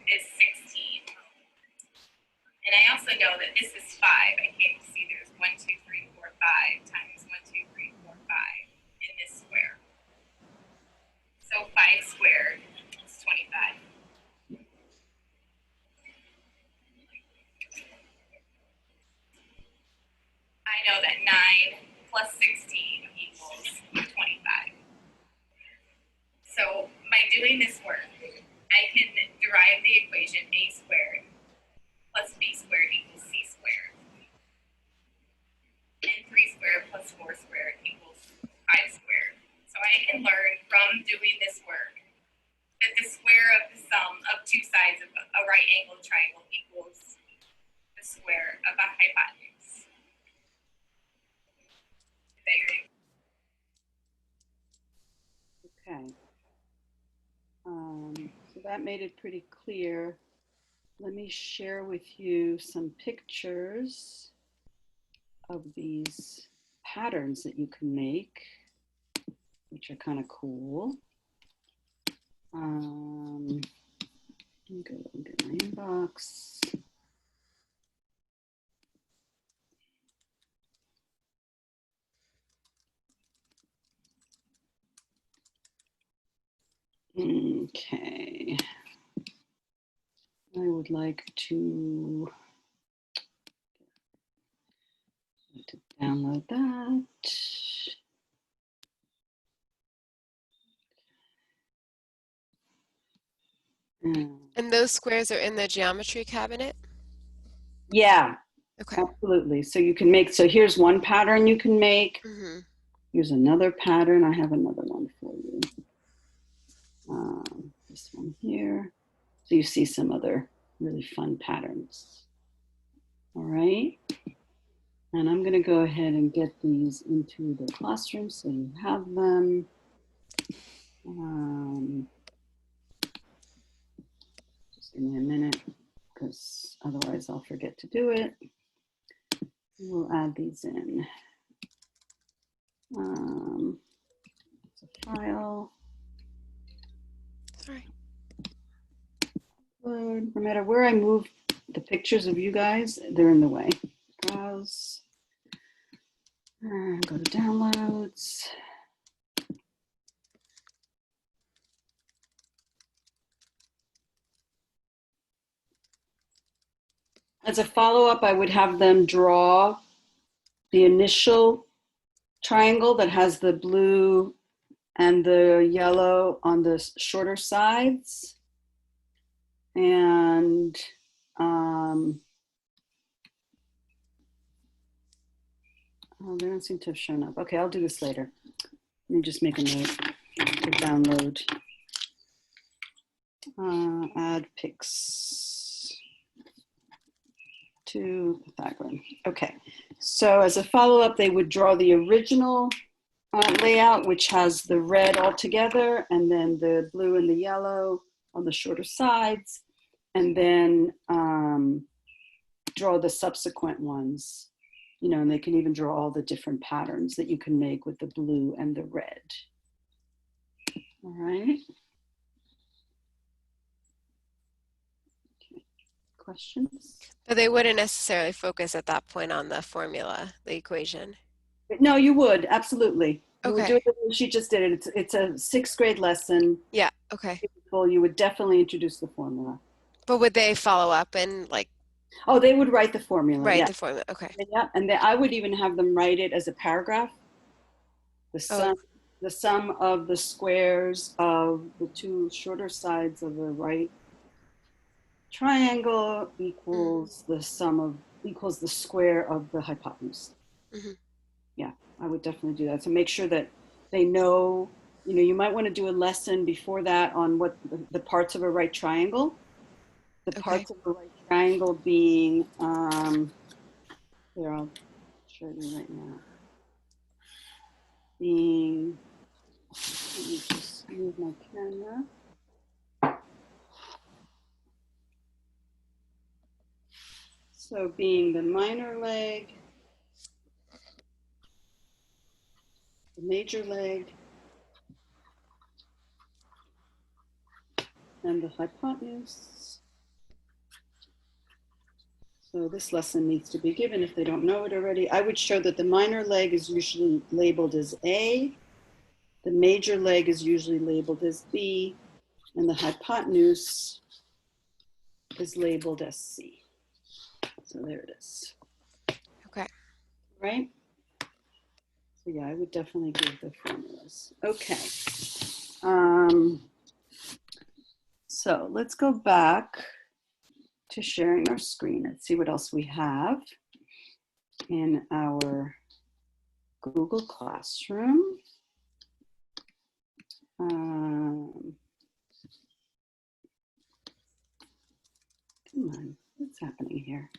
is 16. And I also know that this is 5. I can't see there's 1, 2, 3, 4, 5 times 1, 2, 3, 4, 5 in this square. So 5 squared is 25. I know that 9 plus 16 equals 25. So by doing this work, I can derive the equation a squared plus b squared equals c squared. And 3 squared plus 4 squared equals 5 squared. So I can learn from doing this work that the square of the sum of two sides of a right angled triangle equals the square of a hypotenuse. Okay. So that made it pretty clear. Let me share with you some pictures of these patterns that you can make, which are kind of cool. Let me go into my inbox. Okay. I would like to download that. And those squares are in the geometry cabinet? Yeah, Okay. absolutely. So you can make, so here's one pattern you can make. Mm-hmm. Here's another pattern. I have another one for you. This one here. So you see some other really fun patterns. All right. And I'm going to go ahead and get these into the classroom so you have them. Just give me a minute because otherwise I'll forget to do it. We'll add these in. It's a file. Sorry. No matter where I move the pictures of you guys, they're in the way. Browse. Go to downloads. As a follow-up, I would have them draw the initial triangle that has the blue and the yellow on the shorter sides. And oh, they don't seem to have shown up. Okay, I'll do this later. Let me just make a note to download. Add pics to Pythagorean. Okay, so as a follow-up, they would draw the original layout, which has the red all together, and then the blue and the yellow on the shorter sides, and then draw the subsequent ones, you know, and they can even draw all the different patterns that you can make with the blue and the red. All right. Okay. Questions? But they wouldn't necessarily focus at that point on the formula, the equation. No, you would, absolutely. You would Okay. do it the way she just did it. It's a 6th grade lesson. Yeah, okay. You would definitely introduce the formula. But would they follow up and like Oh, they would write the formula. write Yeah. the formula? Okay. Yeah, and I would even have them write it as a paragraph. The sum of the squares of the two shorter sides of the right triangle equals the square of the hypotenuse. Mm-hmm. Yeah, I would definitely do that. So make sure that they know, you know, you might want to do a lesson before that on what the parts of a right triangle. The parts of a right triangle being, here, I'll show you right now. Being, let me just move my camera. So being the minor leg, the major leg, and the hypotenuse. So this lesson needs to be given if they don't know it already. I would show that the minor leg is usually labeled as A, the major leg is usually labeled as B, and the hypotenuse is labeled as C. So there it is. Okay. Right? So yeah, I would definitely give the formulas. Okay. So let's go back to sharing our screen. Let's see what else we have in our Google Classroom. Come on, what's happening here?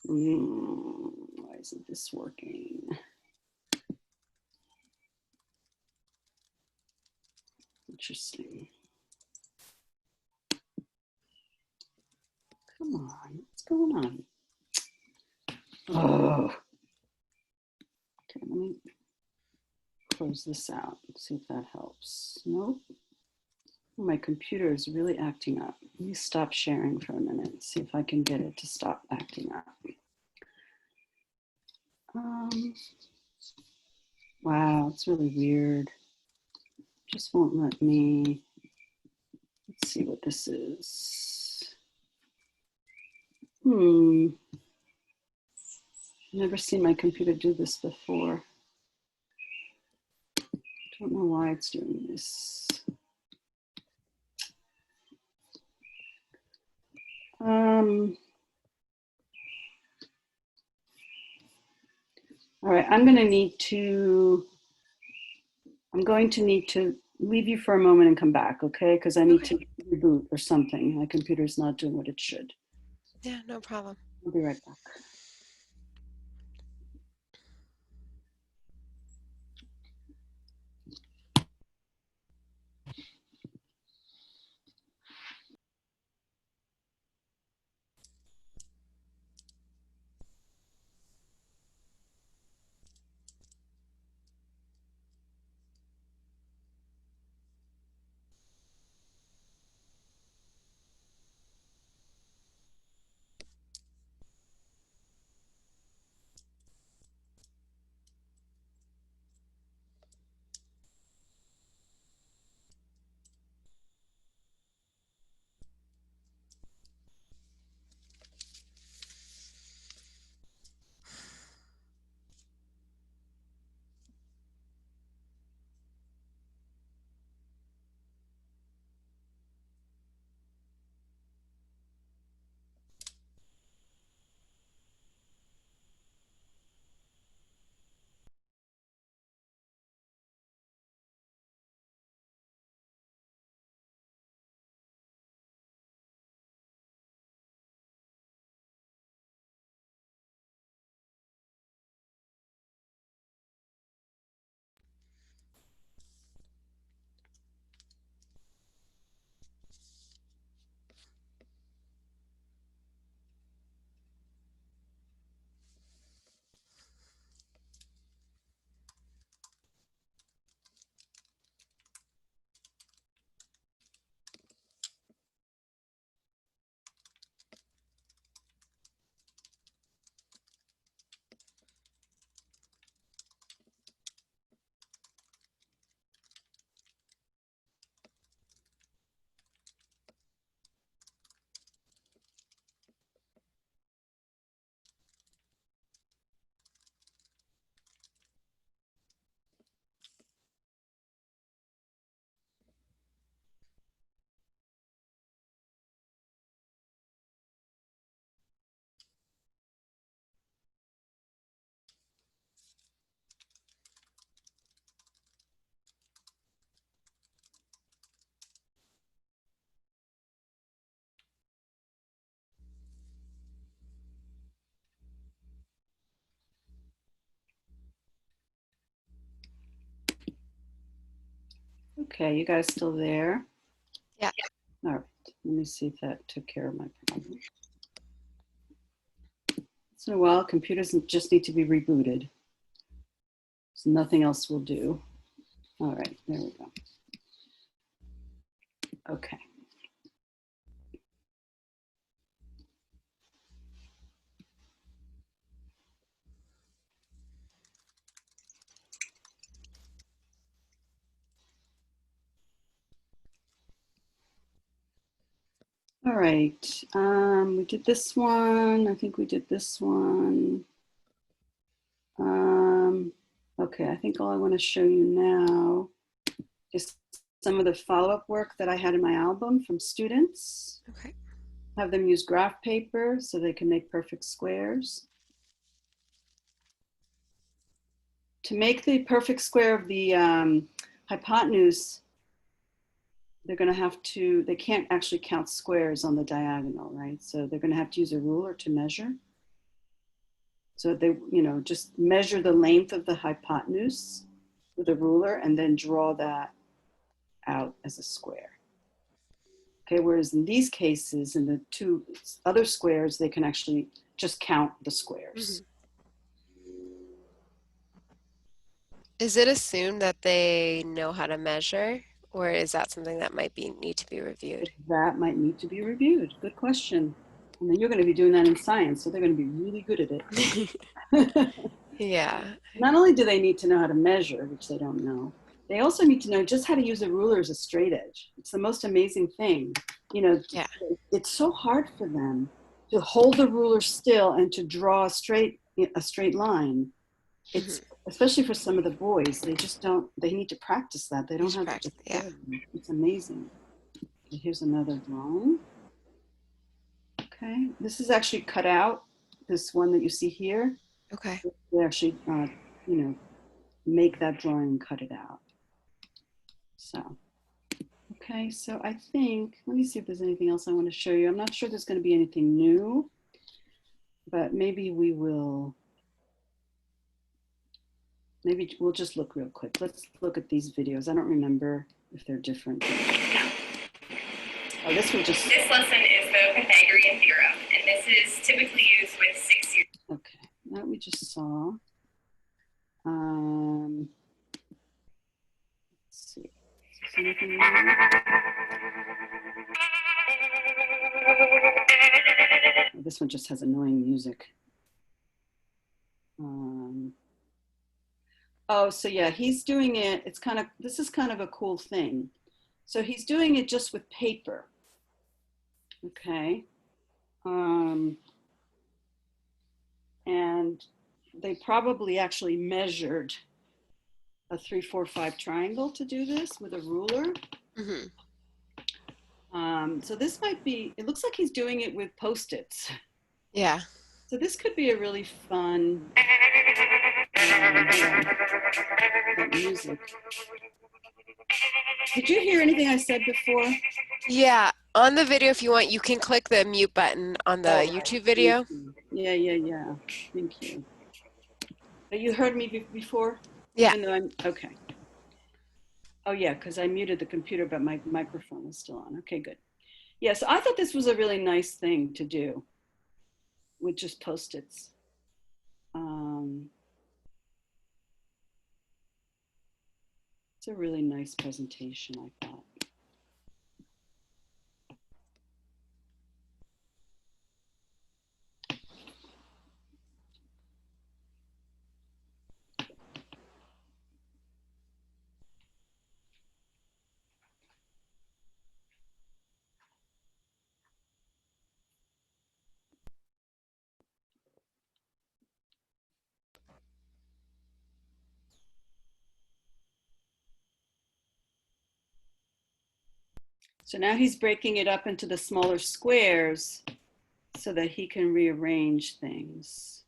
Why isn't this working? Interesting. Come on, what's going on? Oh. Okay, let me close this out and see if that helps. Nope. My computer is really acting up. Let me stop sharing for a minute and see if I can get it to stop acting up. Wow, it's really weird. Just won't let me. Let's see what this is. Never seen my computer do this before. Don't know why it's doing this. All right, I'm going to need to leave you for a moment and come back, okay? Because I need to reboot or something. My computer's not doing what it should. Yeah, no problem. I'll be right back. Okay, you guys still there? Yeah. All right, let me see if that took care of my problem. Once in a while, computers just need to be rebooted. So nothing else will do. All right, there we go. Okay. All right, we did this one. I think we did this one. Okay, I think all I want to show you now is some of the follow-up work that I had in my album from students. Okay. Have them use graph paper so they can make perfect squares. To make the perfect square of the hypotenuse, they're going to have to, they can't actually count squares on the diagonal, right? So they're going to have to use a ruler to measure. So they, just measure the length of the hypotenuse with a ruler and then draw that out as a square. Okay, whereas in these cases, in the two other squares, they can actually just count the squares. Is it assumed that they know how to measure, or is that something that might need to be reviewed? That might need to be reviewed. Good question. And then you're going to be doing that in science, so they're going to be really good at it. Yeah. Not only do they need to know how to measure, which they don't know, they also need to know just how to use a ruler as a straight edge. It's the most amazing thing. Yeah. It's so hard for them to hold the ruler still and to draw a straight line. It's especially for some of the boys, they just don't, they need to practice that. They don't have practice, yeah. It's amazing. Okay, here's another drawing. Okay, this is actually cut out, this one that you see here. Okay. They actually, make that drawing and cut it out. So, okay, so I think, let me see if there's anything else I want to show you. I'm not sure there's going to be anything new, but maybe we'll just look real quick. Let's look at these videos. I don't remember if they're different. Oh, this one just... This lesson is the Pythagorean theorem, and this is typically used with 6 years. Okay, that we just saw. Let's see. Is there anything new? Oh, this one just has annoying music. Oh, so yeah, he's doing it. This is kind of a cool thing. So he's doing it just with paper. Okay. And they probably actually measured a 3, 4, 5 triangle to do this with a ruler. So this might be, it looks like he's doing it with Post-its. Yeah. So this could be a really fun music. Did you hear anything I said before? Yeah. On the video, if you want, you can click the mute button on the YouTube video. Yeah. Thank you. You heard me before? Yeah. Even though okay. Oh yeah, because I muted the computer, but my microphone was still on. Okay, good. Yeah, so I thought this was a really nice thing to do with just Post-its. It's a really nice presentation, I thought. So now he's breaking it up into the smaller squares so that he can rearrange things.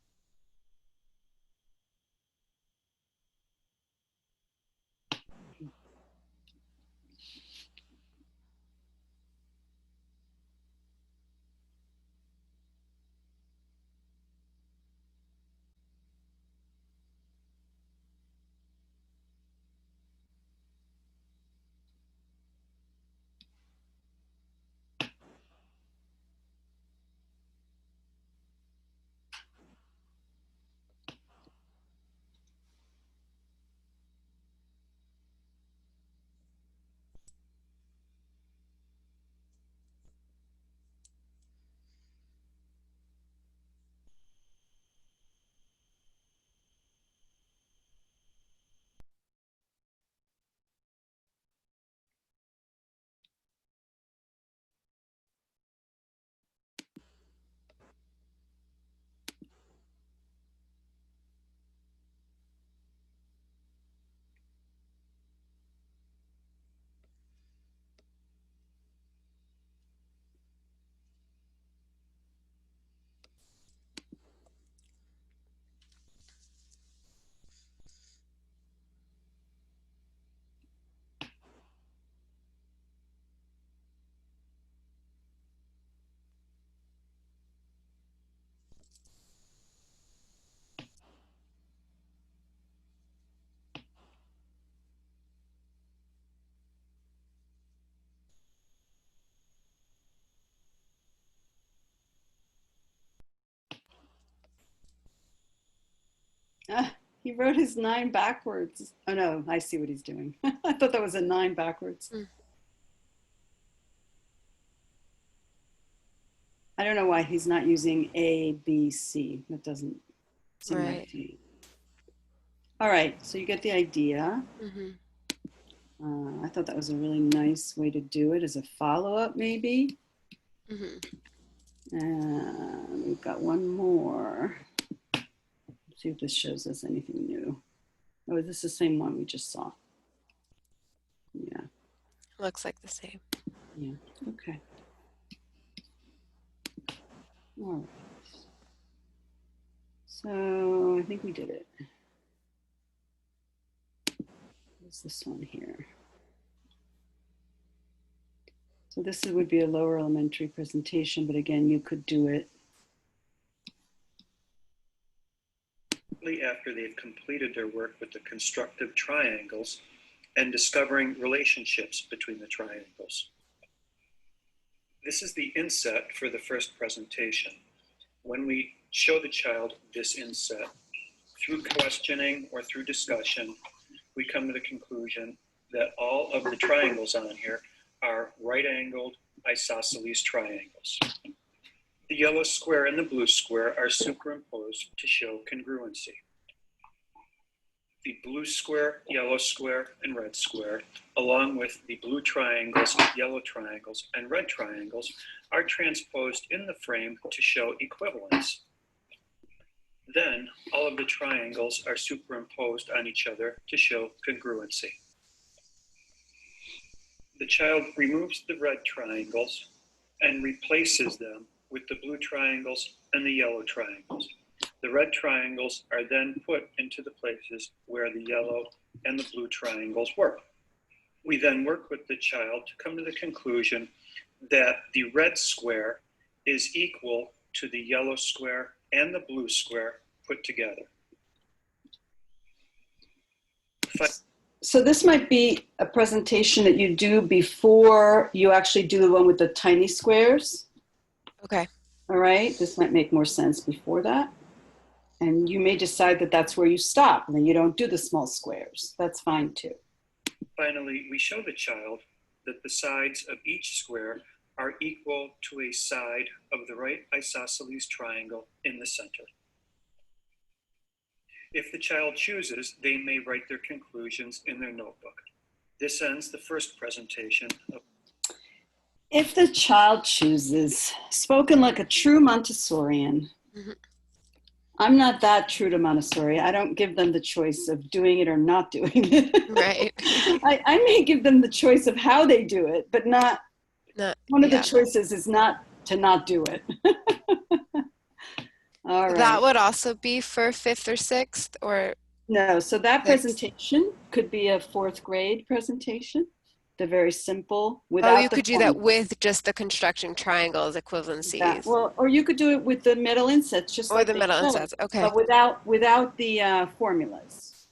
He wrote his 9 backwards. Oh no, I see what he's doing. I thought that was a 9 backwards. Mm. I don't know why he's not using A, B, C. That doesn't seem right Right. to me. All right, so you get the idea. Mm-hmm. I thought that was a really nice way to do it as a follow-up, maybe. Mm-hmm. We've got one more. Let's see if this shows us anything new. Oh, this is the same one we just saw. Yeah. Looks like the same. Yeah. Okay. All right. So I think we did it. What's this one here? So this would be a lower elementary presentation, but again, you could do it after they've completed their work with the constructive triangles and discovering relationships between the triangles. This is the inset for the first presentation. When we show the child this inset, through questioning or through discussion, we come to the conclusion that all of the triangles on here are right-angled isosceles triangles. The yellow square and the blue square are superimposed to show congruency. The blue square, yellow square, and red square, along with the blue triangles, yellow triangles, and red triangles, are transposed in the frame to show equivalence. Then, all of the triangles are superimposed on each other to show congruency. The child removes the red triangles and replaces them with the blue triangles and the yellow triangles. The red triangles are then put into the places where the yellow and the blue triangles were. We then work with the child to come to the conclusion that the red square is equal to the yellow square and the blue square put together. So this might be a presentation that you do before you actually do the one with the tiny squares. Okay. All right, this might make more sense before that. And you may decide that that's where you stop and then you don't do the small squares. That's fine too. Finally, we show the child that the sides of each square are equal to a side of the right isosceles triangle in the center. If the child chooses, they may write their conclusions in their notebook. This ends the first presentation of If the child chooses, spoken like a true Montessorian. Mm-hmm. I'm not that true to Montessori. I don't give them the choice of doing it or not doing it. Right. I may give them the choice of how they do it, but not one of the yeah. choices is not to not do it. All right. That would also be for 5th or 6th or? No, so that 6th. presentation could be a 4th grade presentation. They're very simple without Oh, you could do that formula. with just the construction triangles equivalencies. Well, or you could do it with the metal insets, just Or like the they metal showed, insets. Okay. but without the formulas.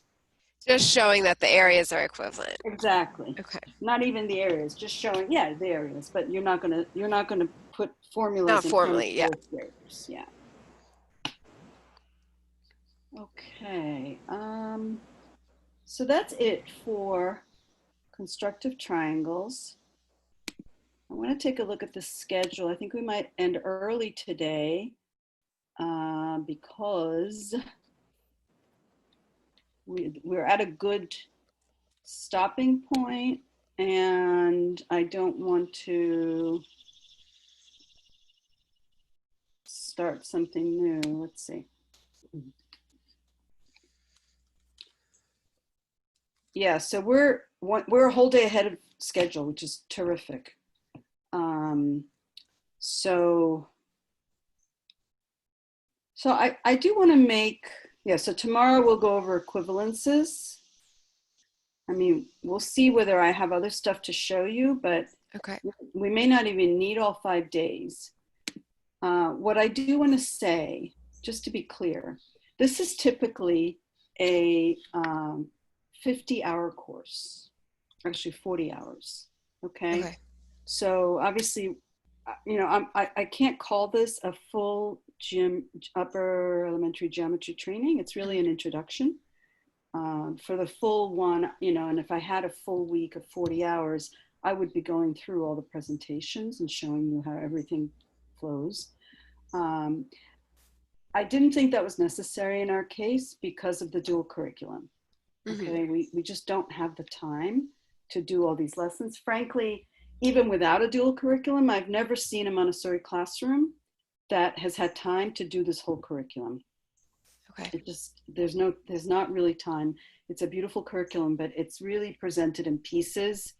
Just showing that the areas are equivalent. Exactly. Okay. Not even the areas, just showing, yeah, the areas, but you're not gonna put formulas Not in formally, yeah. 4th graders. Yeah. Okay. So that's it for constructive triangles. I want to take a look at the schedule. I think we might end early today because we're at a good stopping point and I don't want to start something new. Let's see. Yeah, so we're a whole day ahead of schedule, which is terrific. So I do want to make, yeah, so tomorrow we'll go over equivalences. I mean, we'll see whether I have other stuff to show you, but Okay. we may not even need all 5 days. What I do want to say, just to be clear, this is typically a 50-hour course, actually 40 hours, okay? Okay. So obviously, you know, I can't call this a full upper elementary geometry training. It's really an introduction. For the full one, and if I had a full week of 40 hours, I would be going through all the presentations and showing you how everything flows. I didn't think that was necessary in our case because of the dual curriculum. Okay, we just don't have the time to do all these lessons. Frankly, even without a dual curriculum, I've never seen a Montessori classroom that has had time to do this whole curriculum. Okay. It just, there's not really time. It's a beautiful curriculum, but it's really presented in pieces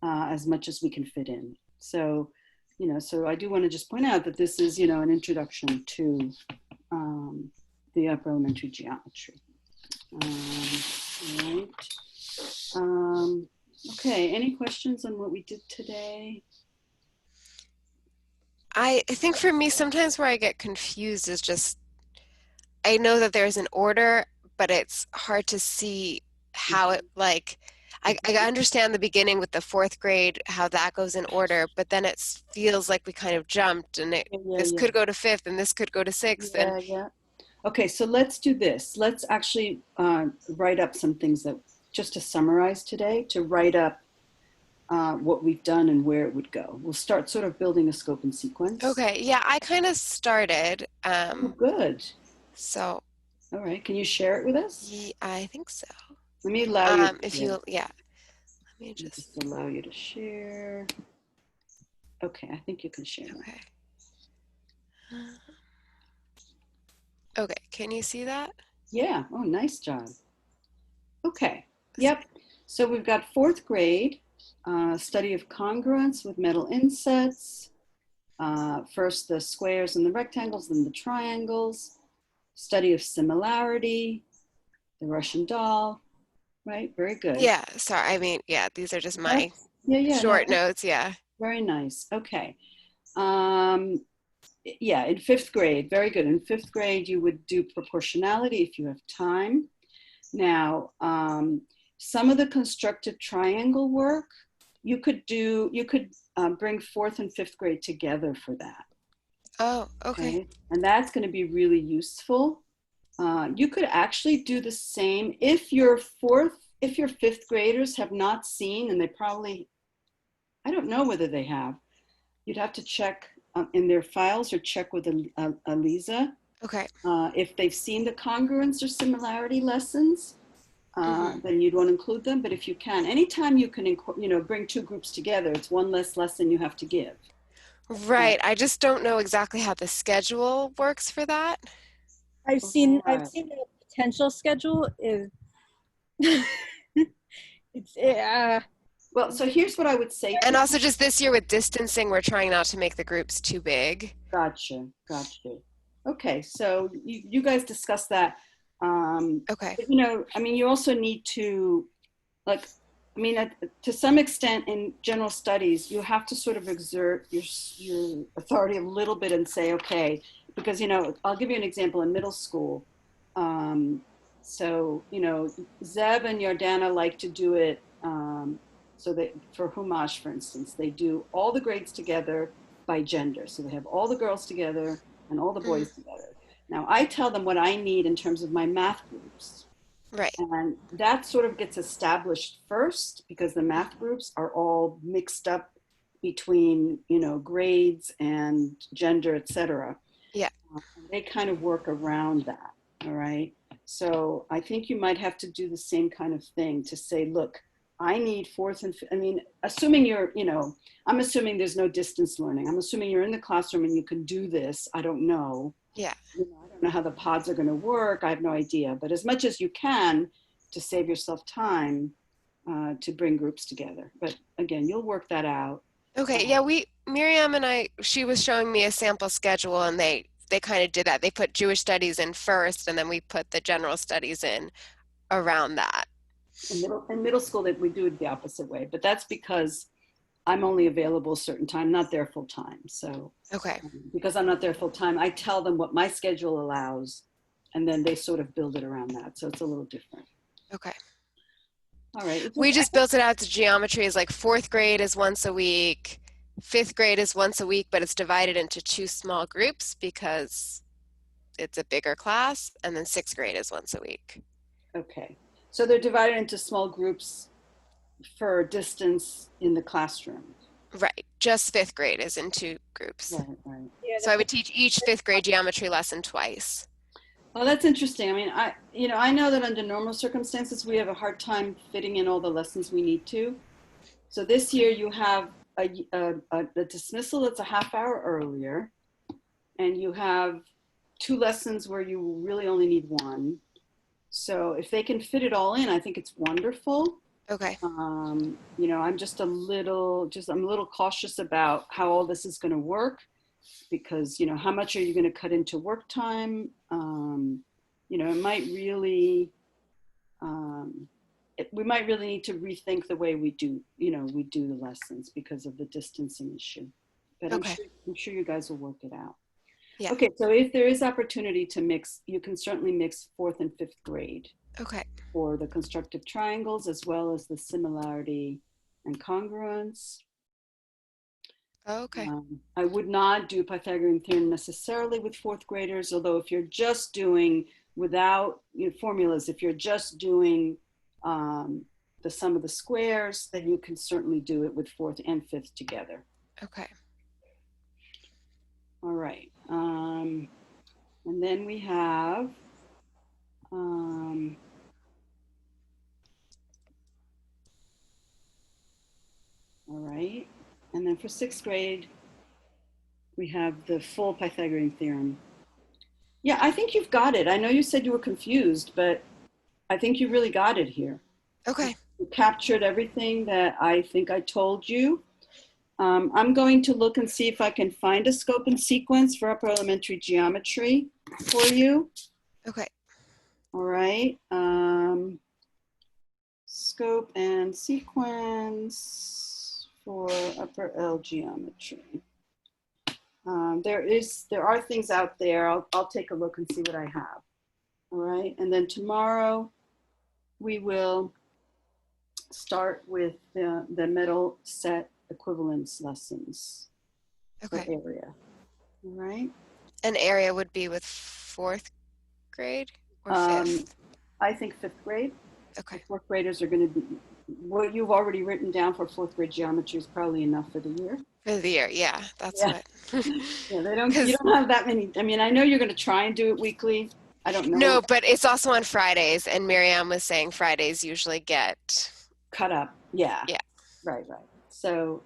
as much as we can fit in. So, so I do want to just point out that this is, an introduction to the upper elementary geometry. Right. Okay, any questions on what we did today? I think for me, sometimes where I get confused is just, I know that there's an order, but it's hard to see how it, like, I understand the beginning with the 4th grade, how that goes in order, but then it feels like we kind of jumped and this could go to 5th and this could go to 6th. Yeah. Okay, so let's do this. Let's actually write up some things that, just to summarize today, to write up what we've done and where it would go. We'll start sort of building a scope and sequence. Okay, yeah, I kind of started. Oh, good. So. All right, can you share it with us? Yeah, I think so. Let me allow you. Let me just allow you to share. Okay, I think you can share. Okay. Okay, can you see that? Yeah, oh, nice job. Okay, yep. So we've got 4th grade, study of congruence with metal insets. First the squares and the rectangles, then the triangles. Study of similarity, the Russian doll, right? Very good. Yeah, sorry, I mean, yeah, these are just my short notes, yeah. Very nice, okay. Yeah, in 5th grade, very good. In 5th grade, you would do proportionality if you have time. Now, some of the constructive triangle work, you could bring 4th and 5th grade together for that. Oh, okay. And that's going to be really useful. You could actually do the same if your 5th graders have not seen, and they probably, I don't know whether they have. You'd have to check in their files or check with Aliza. Okay. If they've seen the congruence or similarity lessons, then you'd want to include them. But if you can, anytime you can, bring 2 groups together, it's one less lesson you have to give. Right. I just don't know exactly how the schedule works for that. I've seen the potential schedule is well, so here's what I would say. And also just this year with distancing, we're trying not to make the groups too big. Gotcha. Okay, so you guys discuss that. Okay. But, you also need to, to some extent in general studies, you have to sort of exert your authority a little bit and say, okay, because, I'll give you an example in middle school. So, Zeb and Yardana like to do it. So that for Humash, for instance, they do all the grades together by gender. So they have all the girls together and all the boys together. Now I tell them what I need in terms of my math groups. Right. And that sort of gets established first because the math groups are all mixed up between, grades and gender, etc. Yeah. They kind of work around that. All right. So I think you might have to do the same kind of thing to say, look, I need 4th and assuming you're, I'm assuming there's no distance learning. I'm assuming you're in the classroom and you can do this. I don't know. Yeah. I don't know how the pods are going to work. I have no idea. But as much as you can to save yourself time to bring groups together. But again, you'll work that out. Okay. Yeah. Miriam and she was showing me a sample schedule and they kind of did that. They put Jewish studies in first and then we put the general studies in around that. In middle school, that we do it the opposite way, but that's because I'm only available a certain time, not there full time. So okay, because I'm not there full time, I tell them what my schedule allows, and then they sort of build it around that. So it's a little different. Okay. All right. We just built it out to geometry as like 4th grade is once a week, 5th grade is once a week, but it's divided into 2 small groups because it's a bigger class, and then 6th grade is once a week. Okay. So they're divided into small groups for distance in the classroom. Right. Just 5th grade is in 2 groups. Right, right. Yeah, So I would teach each 5th grade geometry lesson twice. Oh, that's interesting. I mean, I know that under normal circumstances, we have a hard time fitting in all the lessons we need to. So this year you have a dismissal that's a half hour earlier, and you have 2 lessons where you really only need 1. So if they can fit it all in, I think it's wonderful. Okay. You know, I'm a little cautious about how all this is going to work, because, you know, how much are you going to cut into work time? You know, it might really, we might really need to rethink the way we do the lessons because of the distancing issue. But Okay. I'm sure you guys will work it out. Yeah. Okay, so if there is opportunity to mix, you can certainly mix 4th and 5th grade Okay. for the constructive triangles, as well as the similarity and congruence. Okay. I would not do Pythagorean theorem necessarily with 4th graders, although if you're just doing without formulas, if you're just doing the sum of the squares, then you can certainly do it with 4th and 5th together. Okay. All right. And then we have all right. And then for 6th grade, we have the full Pythagorean theorem. Yeah, I think you've got it. I know you said you were confused, but I think you really got it here. Okay. You captured everything that I think I told you. I'm going to look and see if I can find a scope and sequence for upper elementary geometry for you. Okay. All right. Scope and sequence for upper L geometry. There are things out there. I'll take a look and see what I have. All right. And then tomorrow we will start with the metal set equivalence lessons for Okay. area. All right. An area would be with 4th grade or 5th? I think 5th grade. Okay. 4th graders are going to be, what you've already written down for 4th grade geometry is probably enough for the year. For the year, yeah, that's Yeah. what. Yeah, you don't have that many. I mean, I know you're going to try and do it weekly. I don't know. No, but it's also on Fridays, and Miriam was saying Fridays usually get cut up. Yeah. Yeah. Right. So,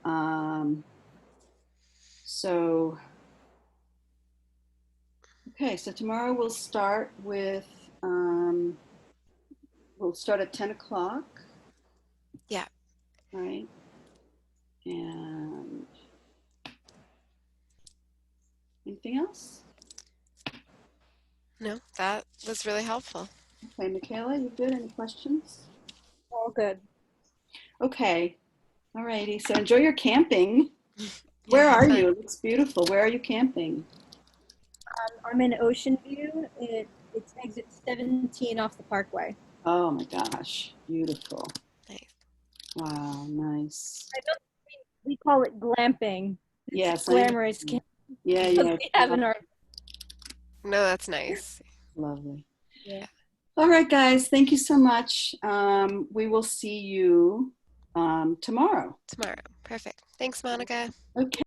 okay. So tomorrow we'll start with, we'll start at 10 o'clock. Yeah. Right. And anything else? No, that was really helpful. Okay, Michaela, you good? Any questions? All good. Okay. All righty. So enjoy your camping. Where are you? It looks beautiful. Where are you camping? I'm in Ocean View. It's exit 17 off the Parkway. Oh my gosh. Beautiful. Nice. Wow. Nice. I know we call it glamping. Yes. Glamorous. Yeah. We have in our. No, that's nice. Lovely. Yeah. All right, guys. Thank you so much. We will see you tomorrow. Tomorrow. Perfect. Thanks, Monica. Okay.